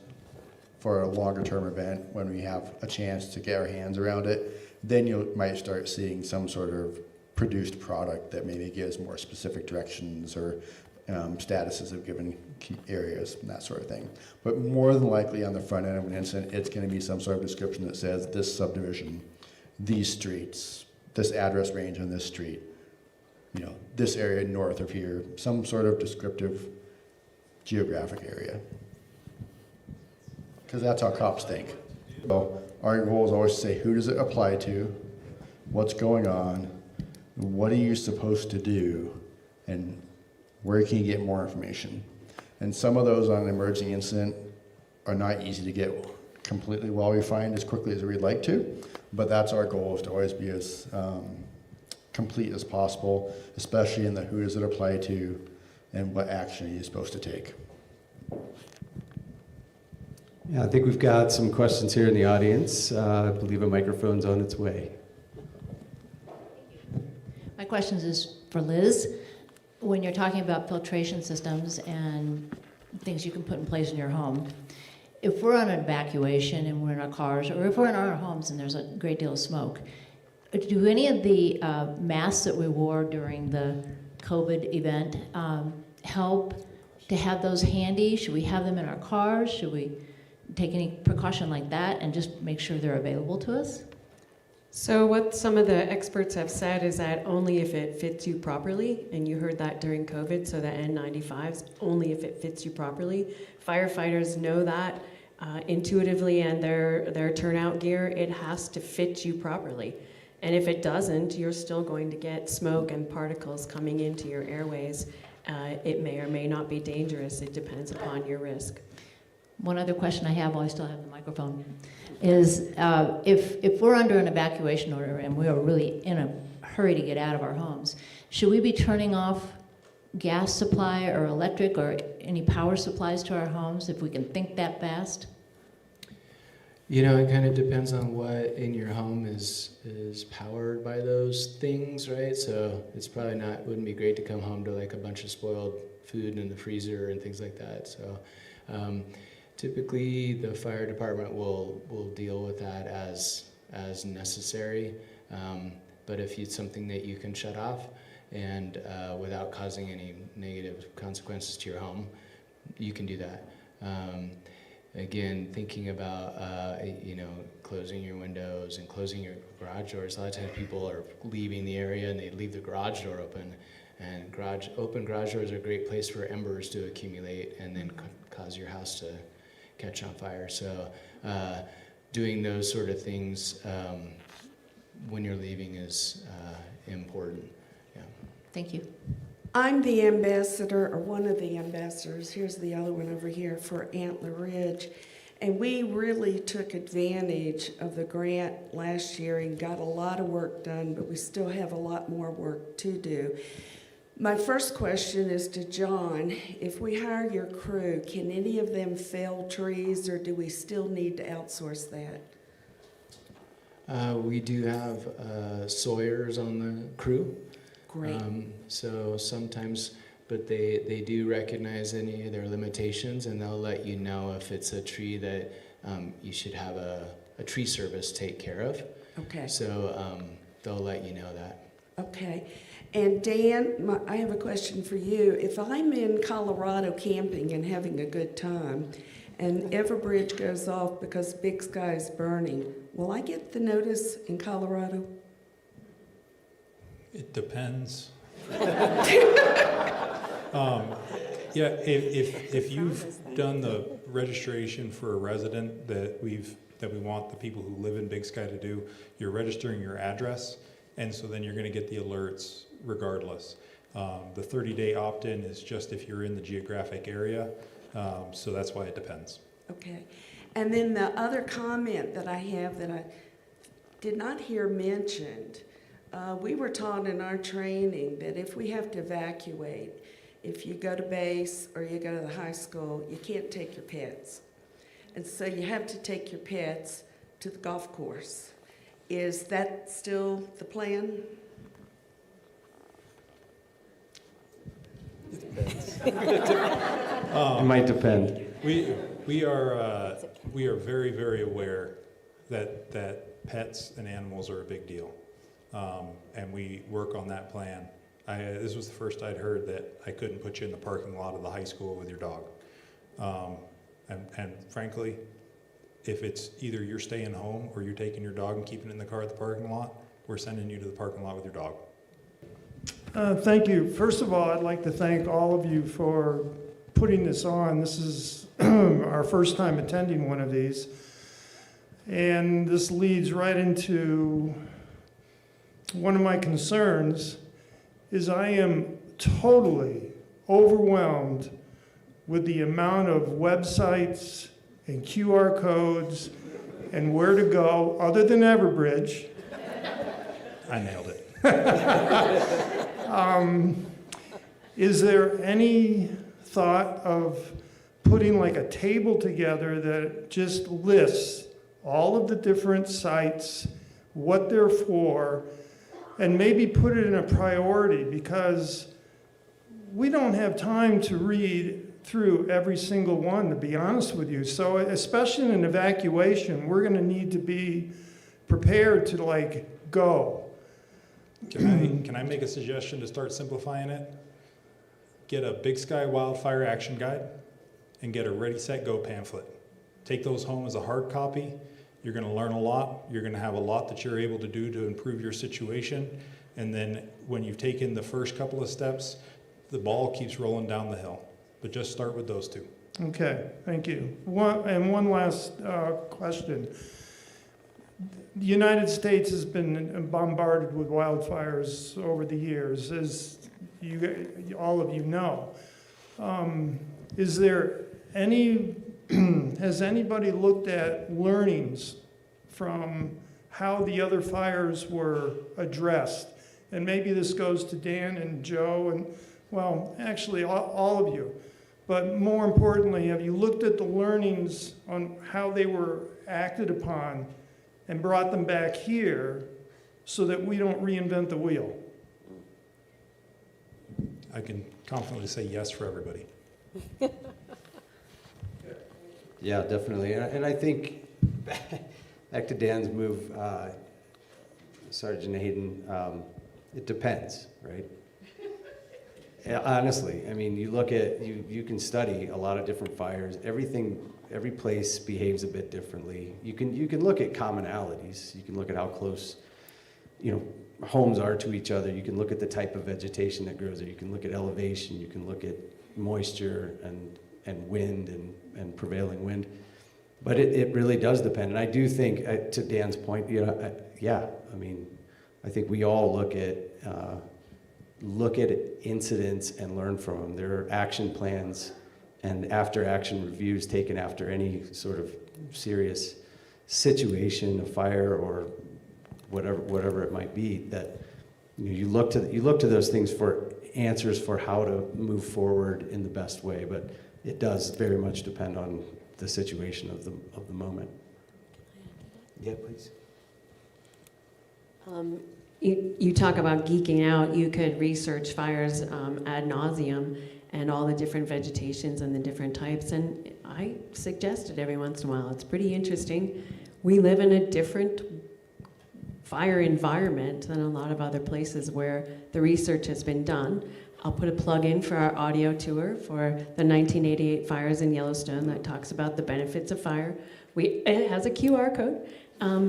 for a longer term event, when we have a chance to get our hands around it, then you might start seeing some sort of produced product that maybe gives more specific directions or statuses of given key areas and that sort of thing. But more than likely on the front end of an incident, it's going to be some sort of description that says this subdivision, these streets, this address range on this street, this area north of here, some sort of descriptive geographic area. Because that's how cops think. So our goal is always to say, who does it apply to? What's going on? What are you supposed to do? And where can you get more information? And some of those on an emerging incident are not easy to get completely well refined as quickly as we'd like to, but that's our goal, is to always be as complete as possible, especially in the who does it apply to and what action are you supposed to take. Yeah, I think we've got some questions here in the audience. I believe a microphone's on its way. My question is for Liz. When you're talking about filtration systems and things you can put in place in your home, if we're on an evacuation and we're in our cars, or if we're in our homes and there's a great deal of smoke, do any of the masks that we wore during the COVID event help to have those handy? Should we have them in our cars? Should we take any precaution like that and just make sure they're available to us? So what some of the experts have said is that only if it fits you properly, and you heard that during COVID, so the N95s, only if it fits you properly. Firefighters know that intuitively, and their turnout gear, it has to fit you properly. And if it doesn't, you're still going to get smoke and particles coming into your airways. It may or may not be dangerous. It depends upon your risk. One other question I have while I still have the microphone is if we're under an evacuation order and we are really in a hurry to get out of our homes, should we be turning off gas supply or electric or any power supplies to our homes if we can think that fast? You know, it kind of depends on what in your home is powered by those things, right? So it's probably wouldn't be great to come home to like a bunch of spoiled food in the freezer and things like that. So typically the fire department will deal with that as necessary. But if it's something that you can shut off and without causing any negative consequences to your home, you can do that. Again, thinking about closing your windows and closing your garage doors. A lot of times people are leaving the area and they leave the garage door open. And open garage doors are a great place for embers to accumulate and then cause your house to catch on fire. So doing those sort of things when you're leaving is important. Yeah. Thank you. I'm the ambassador, or one of the ambassadors, here's the other one over here, for Antler Ridge. And we really took advantage of the grant last year and got a lot of work done, but we still have a lot more work to do. My first question is to John. If we hire your crew, can any of them fell trees, or do we still need to outsource that? We do have sawyers on the crew. Great. So sometimes, but they do recognize any of their limitations, and they'll let you know if it's a tree that you should have a tree service take care of. Okay. So they'll let you know that. Okay. And Dan, I have a question for you. If I'm in Colorado camping and having a good time, and Everbridge goes off because Big Sky is burning, will I get the notice in Colorado? It depends. If you've done the registration for a resident that we want the people who live in Big Sky to do, you're registering your address, and so then you're going to get the alerts regardless. The 30-day opt-in is just if you're in the geographic area, so that's why it depends. Okay. And then the other comment that I have that I did not hear mentioned, we were taught in our training that if we have to evacuate, if you go to base or you go to the high school, you can't take your pets. And so you have to take your pets to the golf course. Is that still the plan? It might depend. We are very, very aware that pets and animals are a big deal. And we work on that plan. This was the first I'd heard that I couldn't put you in the parking lot of the high school with your dog. And frankly, if it's either you're staying home or you're taking your dog and keeping it in the car at the parking lot, we're sending you to the parking lot with your dog. Thank you. First of all, I'd like to thank all of you for putting this on. This is our first time attending one of these. And this leads right into one of my concerns is I am totally overwhelmed with the amount of websites and QR codes and where to go other than Everbridge. I nailed it. Is there any thought of putting like a table together that just lists all of the different sites, what they're for, and maybe put it in a priority, because we don't have time to read through every single one, to be honest with you. So especially in an evacuation, we're going to need to be prepared to like go. Can I make a suggestion to start simplifying it? Get a Big Sky Wildfire Action Guide and get a Ready, Set, Go pamphlet. Take those home as a hard copy. You're going to learn a lot. You're going to have a lot that you're able to do to improve your situation. And then when you've taken the first couple of steps, the ball keeps rolling down the hill. But just start with those two. Okay, thank you. One last question. The United States has been bombarded with wildfires over the years, as all of you know. Is there any, has anybody looked at learnings from how the other fires were addressed? And maybe this goes to Dan and Joe and, well, actually all of you. But more importantly, have you looked at the learnings on how they were acted upon and brought them back here so that we don't reinvent the wheel? I can confidently say yes for everybody. Yeah, definitely. And I think, back to Dan's move, Sergeant Hayden, it depends, right? Yeah, honestly, I mean, you look at, you can study a lot of different fires. Every place behaves a bit differently. You can look at commonalities. You can look at how close, homes are to each other. You can look at the type of vegetation that grows there. You can look at elevation. You can look at moisture and wind and prevailing wind. But it really does depend. And I do think, to Dan's point, I think we all look at incidents and learn from them. There are action plans and after action reviews taken after any sort of serious situation, a fire or whatever it might be, that you look to those things for answers for how to move forward in the best way. But it does very much depend on the situation of the moment. Yeah, please. You talk about geeking out. You could research fires ad nauseum and all the different vegetations and the different types. And I suggest it every once in a while. It's pretty interesting. We live in a different fire environment than a lot of other places where the research has been done. I'll put a plug in for our audio tour for the 1988 fires in Yellowstone that talks about the benefits of fire. It has a QR code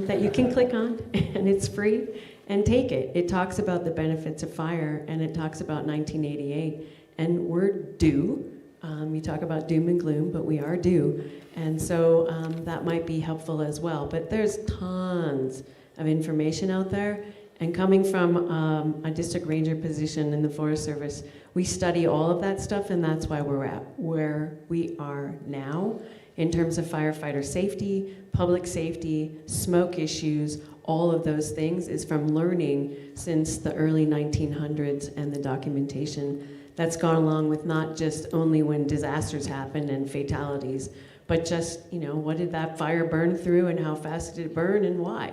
that you can click on, and it's free. And take it. It talks about the benefits of fire, and it talks about 1988. And we're due. You talk about doom and gloom, but we are due. And so that might be helpful as well. But there's tons of information out there. And coming from a district ranger position in the Forest Service, we study all of that stuff, and that's why we're at where we are now in terms of firefighter safety, public safety, smoke issues. All of those things is from learning since the early 1900s and the documentation that's gone along with not just only when disasters happen and fatalities, but just, what did that fire burn through and how fast did it burn and why?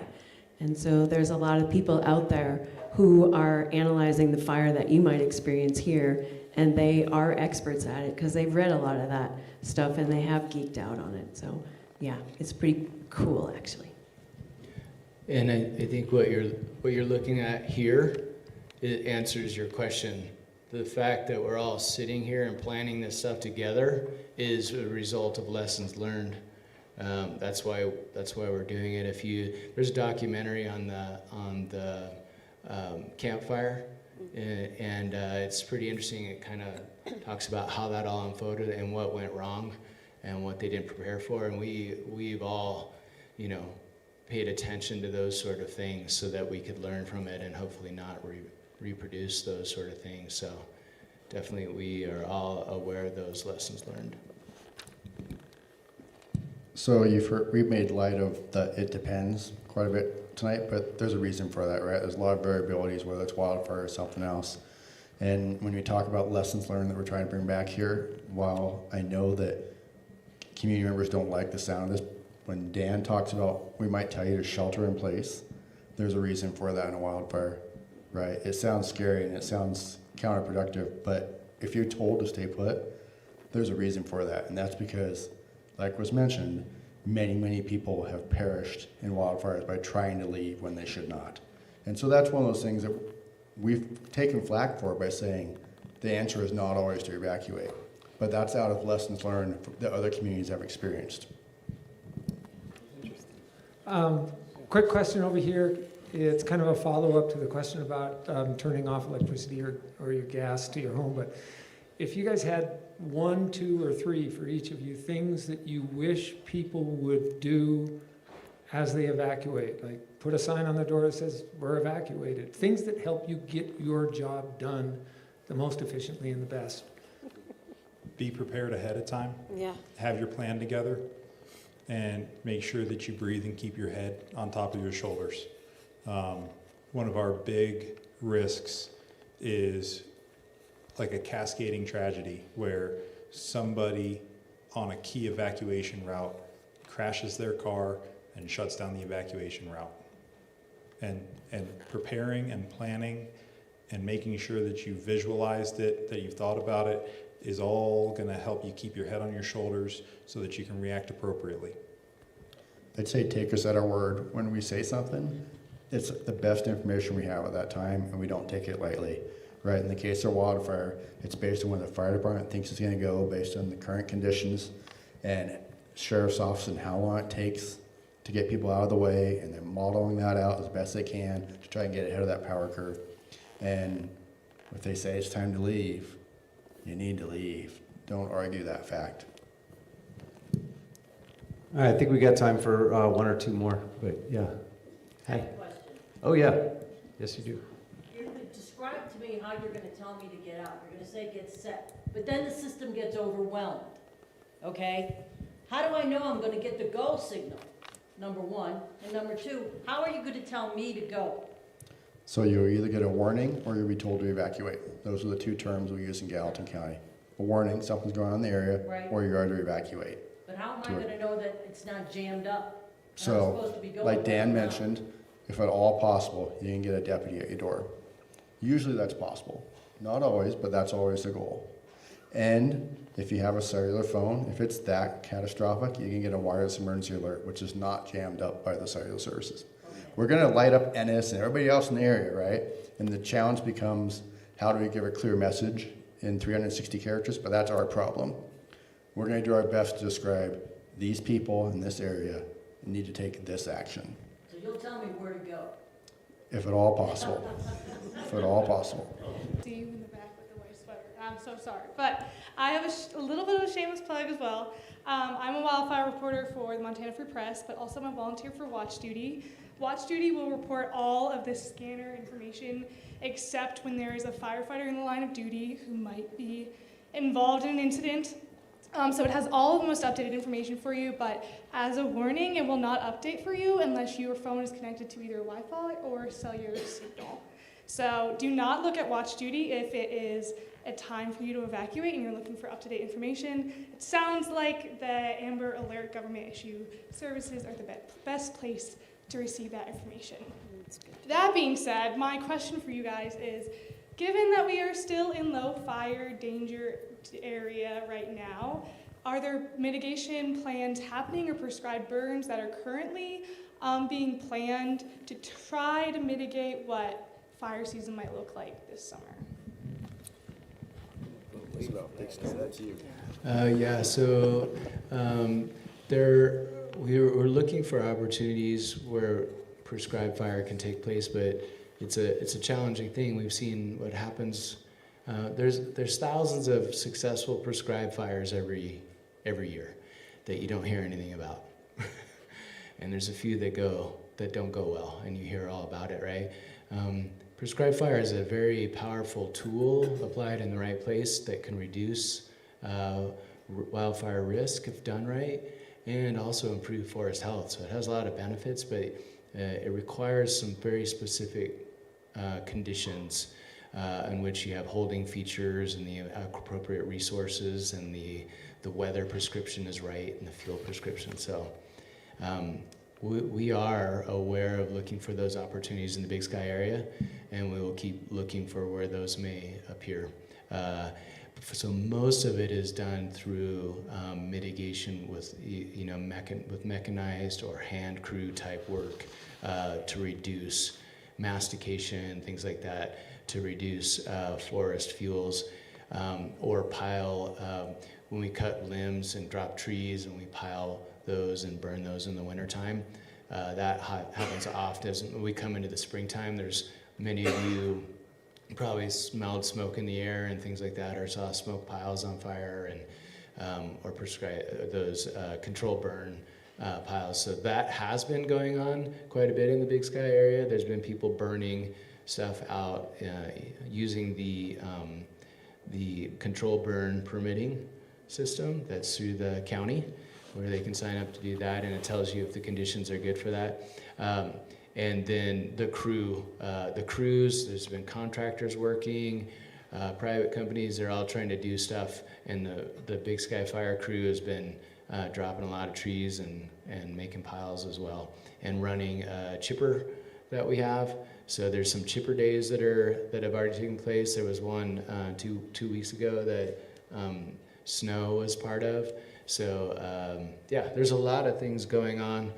And so there's a lot of people out there who are analyzing the fire that you might experience here, and they are experts at it because they've read a lot of that stuff and they have geeked out on it. So yeah, it's pretty cool actually. And I think what you're looking at here, it answers your question. The fact that we're all sitting here and planning this stuff together is a result of lessons learned. That's why we're doing it. There's a documentary on the campfire, and it's pretty interesting. It kind of talks about how that all unfolded and what went wrong, and what they didn't prepare for. And we've all, paid attention to those sort of things so that we could learn from it and hopefully not reproduce those sort of things. So definitely we are all aware of those lessons learned. So we've made light of the it depends quite a bit tonight, but there's a reason for that, right? There's a lot of variabilities, whether it's wildfire or something else. And when we talk about lessons learned that we're trying to bring back here, while I know that community members don't like the sound of this, when Dan talks about we might tell you to shelter in place, there's a reason for that in a wildfire, right? It sounds scary and it sounds counterproductive, but if you're told to stay put, there's a reason for that, and that's because, like was mentioned, many people have perished in wildfires by trying to leave when they should not. And so that's one of those things that we've taken flack for by saying the answer is not always to evacuate. But that's out of lessons learned that other communities have experienced. Quick question over here. It's kind of a follow-up to the question about turning off electricity or your gas to your home. But if you guys had 1, 2, or 3 for each of you, things that you wish people would do as they evacuate, like put a sign on the door that says, we're evacuated. Things that help you get your job done the most efficiently and the best. Be prepared ahead of time. Yeah. Have your plan together, and make sure that you breathe and keep your head on top of your shoulders. One of our big risks is like a cascading tragedy where somebody on a key evacuation route crashes their car and shuts down the evacuation route. And preparing and planning and making sure that you visualized it, that you've thought about it, is all going to help you keep your head on your shoulders so that you can react appropriately. I'd say take us at our word when we say something. It's the best information we have at that time, and we don't take it lightly. Right? In the case of wildfire, it's based on when the fire department thinks it's going to go, based on the current conditions, and sheriff's office and how long it takes to get people out of the way, and they're modeling that out as best they can to try and get ahead of that power curve. And if they say it's time to leave, you need to leave. Don't argue that fact. All right, I think we got time for 1 or 2 more, but yeah. Hi. Oh, yeah. Yes, you do. Describe to me how you're going to tell me to get out. You're going to say get set, but then the system gets overwhelmed, okay? How do I know I'm going to get the go signal, number one? And number two, how are you going to tell me to go? So you'll either get a warning or you'll be told to evacuate. Those are the 2 terms we use in Gallatin County. A warning, something's going on in the area, Right. or you are to evacuate. But how am I going to know that it's not jammed up? I'm So, supposed to be going like Dan right now. mentioned, if at all possible, you can get a deputy at your door. Usually that's possible. Not always, but that's always the goal. And if you have a cellular phone, if it's that catastrophic, you can get a wireless emergency alert, which is not jammed up by the cellular services. We're going to light up Ennis and everybody else in the area, right? And the challenge becomes, how do we give a clear message in 360 characters? But that's our problem. We're going to do our best to describe these people in this area need to take this action, So you'll tell me where to go. if at all possible. If at all possible. See you in the back with the white sweater. I'm so sorry. But I have a little bit of a shameless plug as well. I'm a wildfire reporter for the Montana Free Press, but also I'm a volunteer for Watch Duty. Watch Duty will report all of the scanner information except when there is a firefighter in the line of duty who might be involved in an incident. So it has all of the most updated information for you, but as a warning, it will not update for you unless your phone is connected to either Wi-Fi or cellular signal. So do not look at Watch Duty if it is a time for you to evacuate and you're looking for up-to-date information. It sounds like the Amber Alert government issue services are the best place to receive that information. That being said, my question for you guys is, given that we are still in low fire danger area right now, are there mitigation plans happening or prescribed burns that are currently being planned to try to mitigate what fire season might look like this summer? We're looking for opportunities where prescribed fire can take place, but it's a challenging thing. We've seen what happens. There's thousands of successful prescribed fires every year that you don't hear anything about, and there's a few that don't go well, and you hear all about it, right? Prescribed fire is a very powerful tool applied in the right place that can reduce wildfire risk if done right, and also improve forest health. So it has a lot of benefits, but it requires some very specific conditions in which you have holding features and the appropriate resources, and the weather prescription is right and the fuel prescription. So we are aware of looking for those opportunities in the Big Sky area, and we will keep looking for where those may appear. So most of it is done through mitigation with with mechanized or hand crew type work to reduce mastication, things like that, to reduce forest fuels, or pile when we cut limbs and drop trees and we pile those and burn those in the wintertime. That happens often. As we come into the springtime, there's many of you probably smelled smoke in the air and things like that, or saw smoke piles on fire, and or prescribe those control burn piles. So that has been going on quite a bit in the Big Sky area. There's been people burning stuff out using the control burn permitting system that's through the county, where they can sign up to do that, and it tells you if the conditions are good for that. And then the crews, there's been contractors working, private companies, they're all trying to do stuff, and the Big Sky Fire crew has been dropping a lot of trees and making piles as well, and running a chipper that we have. So there's some chipper days that have already taken place. There was one 2 weeks ago that snow was part of. So yeah, there's a lot of things going on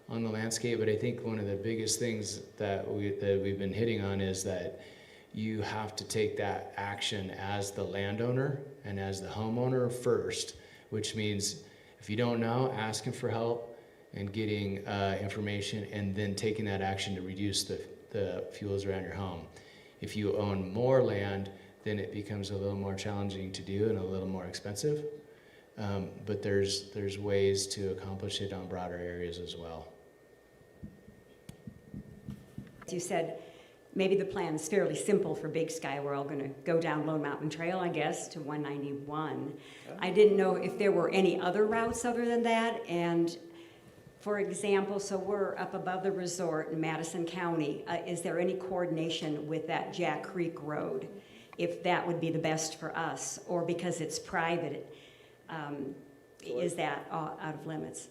the landscape, but I think one of the biggest things that we've been hitting on is that you have to take that action as the landowner and as the homeowner first, which means if you don't know, asking for help and getting information, and then taking that action to reduce the fuels around your home. If you own more land, then it becomes a little more challenging to do and a little more expensive. But there's ways to accomplish it on broader areas as well. As you said, maybe the plan is fairly simple for Big Sky. We're all going to go down Lone Mountain Trail, I guess, to 191. I didn't know if there were any other routes other than that. And for example, so we're up above the resort in Madison County. Is there any coordination with that Jack Creek Road, if that would be the best for us, or because it's private, is that out of limits?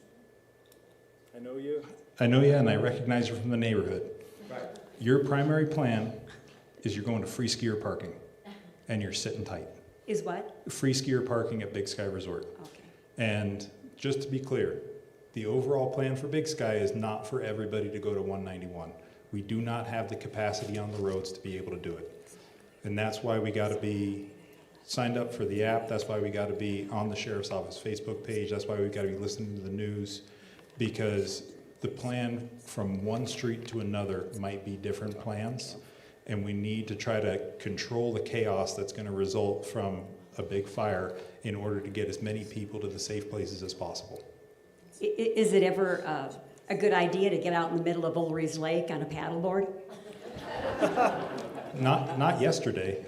I know you, and I recognize you from the neighborhood. Right. Your primary plan is you're going to free skier parking, and you're sitting tight. Is what? Free skier parking at Big Sky Resort. Okay. And just to be clear, the overall plan for Big Sky is not for everybody to go to 191. We do not have the capacity on the roads to be able to do it. And that's why we got to be signed up for the app. That's why we got to be on the Sheriff's Office Facebook page. That's why we got to be listening to the news, because the plan from one street to another might be different plans, and we need to try to control the chaos that's going to result from a big fire in order to get as many people to the safe places as possible. Is it ever a good idea to get out in the middle of Ulrey's Lake on a paddleboard? Not yesterday.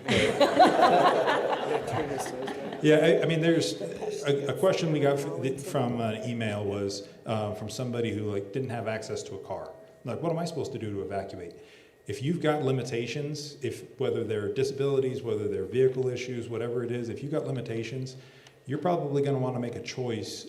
Yeah, I mean, there's a question we got from an email was from somebody who didn't have access to a car. Like, what am I supposed to do to evacuate? If you've got limitations, whether they're disabilities, whether they're vehicle issues, whatever it is, if you've got limitations, you're probably going to want to make a choice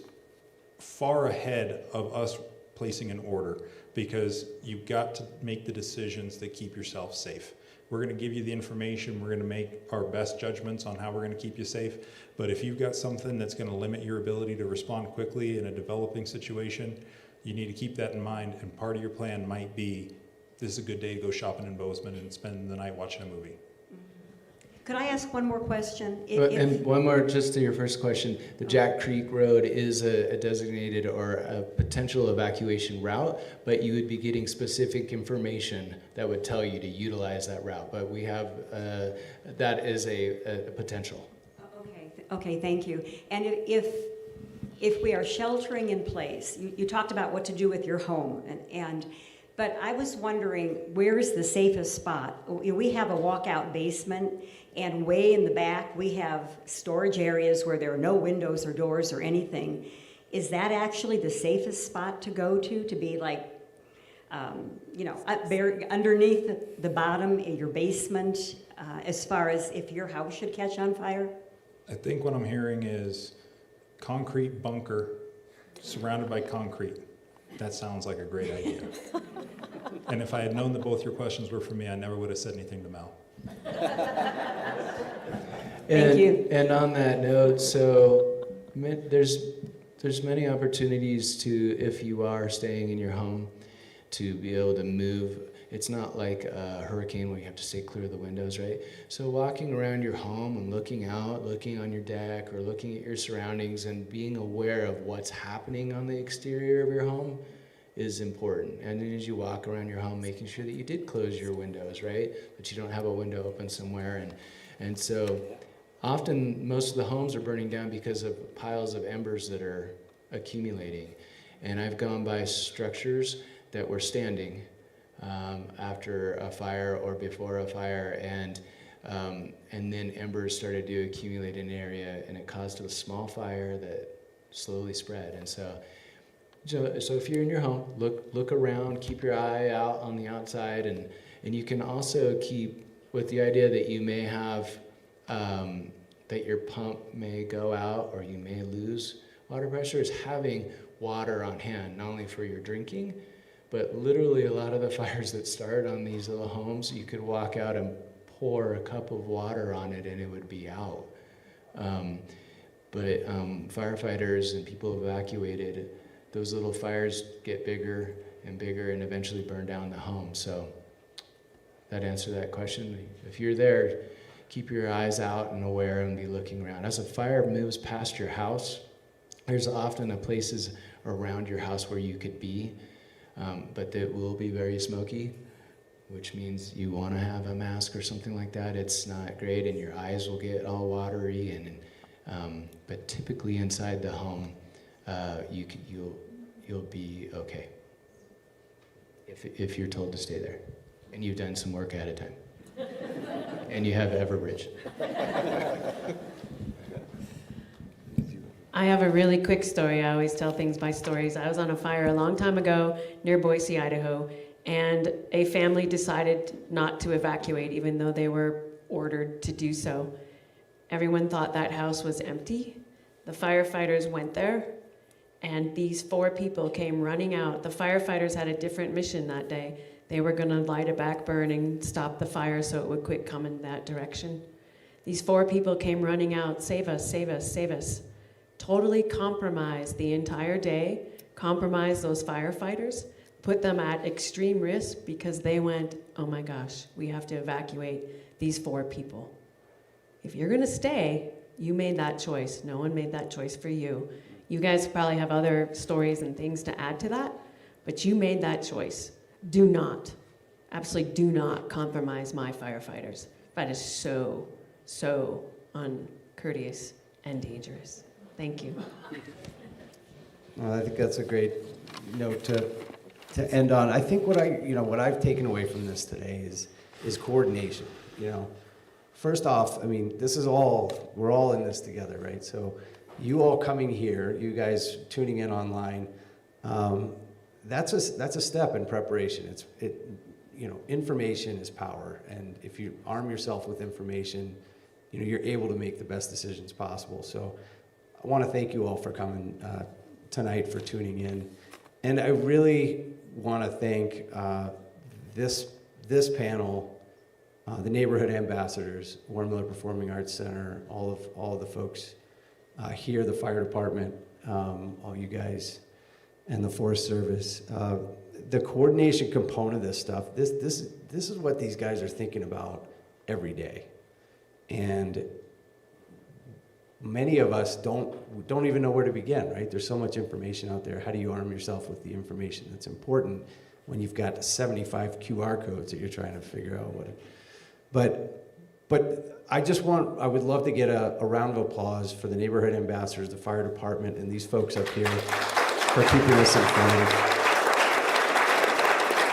far ahead of us placing an order, because you've got to make the decisions that keep yourself safe. We're going to give you the information. We're going to make our best judgments on how we're going to keep you safe. But if you've got something that's going to limit your ability to respond quickly in a developing situation, you need to keep that in mind. And part of your plan might be, this is a good day to go shopping in Bozeman and spend the night watching a movie. Could I ask one more question? And one more, just to your first question. The Jack Creek Road is a designated or a potential evacuation route, but you would be getting specific information that would tell you to utilize that route. But we have, that is a potential. Okay, thank you. And if we are sheltering in place, you talked about what to do with your home, but I was wondering, where is the safest spot? We have a walkout basement, and way in the back we have storage areas where there are no windows or doors or anything. Is that actually the safest spot to go to be like, underneath the bottom in your basement, as far as if your house should catch on fire? I think what I'm hearing is concrete bunker surrounded by concrete. That sounds like a great idea. And if I had known that both your questions were for me, I never would have said anything to Mel. Thank you. And on that note, so there's many opportunities to, if you are staying in your home, to be able to move. It's not like a hurricane where you have to stay clear of the windows, right? So walking around your home and looking out, looking on your deck, or looking at your surroundings and being aware of what's happening on the exterior of your home is important. And then as you walk around your home, making sure that you did close your windows, right? That you don't have a window open somewhere. And so often most of the homes are burning down because of piles of embers that are accumulating. And I've gone by structures that were standing after a fire or before a fire, and then embers started to accumulate in an area, and it caused a small fire that slowly spread. And so if you're in your home, look around, keep your eye out on the outside, and you can also keep with the idea that you may have that your pump may go out or you may lose water pressure, is having water on hand, not only for your drinking, but literally a lot of the fires that start on these little homes, you could walk out and pour a cup of water on it and it would be out. But firefighters and people evacuated, those little fires get bigger and bigger and eventually burn down the home. So that answered that question. If you're there, keep your eyes out and aware and be looking around. As a fire moves past your house, there's often places around your house where you could be, but it will be very smoky, which means you want to have a mask or something like that. It's not great, and your eyes will get all watery. But typically inside the home, you'll be okay if you're told to stay there, and you've done some work ahead of time, and you have Everbridge. I have a really quick story. I always tell things by stories. I was on a fire a long time ago near Boise, Idaho, and a family decided not to evacuate even though they were ordered to do so. Everyone thought that house was empty. The firefighters went there, and these 4 people came running out. The firefighters had a different mission that day. They were going to light a back burn and stop the fire so it would quit coming that direction. These 4 people came running out, save us, save us, save us. Totally compromised the entire day, compromised those firefighters, put them at extreme risk because they went, oh my gosh, we have to evacuate these 4 people. If you're gonna stay, you made that choice. No one made that choice for you. You guys probably have other stories and things to add to that, but you made that choice. Do not, absolutely do not compromise my firefighters. That is so, so uncourteous and dangerous. Thank you. Well, I think that's a great note to end on. I think what I've taken away from this today is coordination. First off, I mean, we're all in this together, right? So you all coming here, you guys tuning in online, that's a step in preparation. Information is power, and if you arm yourself with information, you're able to make the best decisions possible. So I want to thank you all for coming tonight, for tuning in. And I really want to thank this panel, the neighborhood ambassadors, Warren Miller Performing Arts Center, all of the folks here, the fire department, all you guys, and the Forest Service. The coordination component of this stuff, this is what these guys are thinking about every day. And many of us don't even know where to begin, right? There's so much information out there. How do you arm yourself with the information that's important when you've got 75 QR codes that you're trying to figure out what? But I would love to get a round of applause for the neighborhood ambassadors, the fire department, and these folks up here for keeping us informed.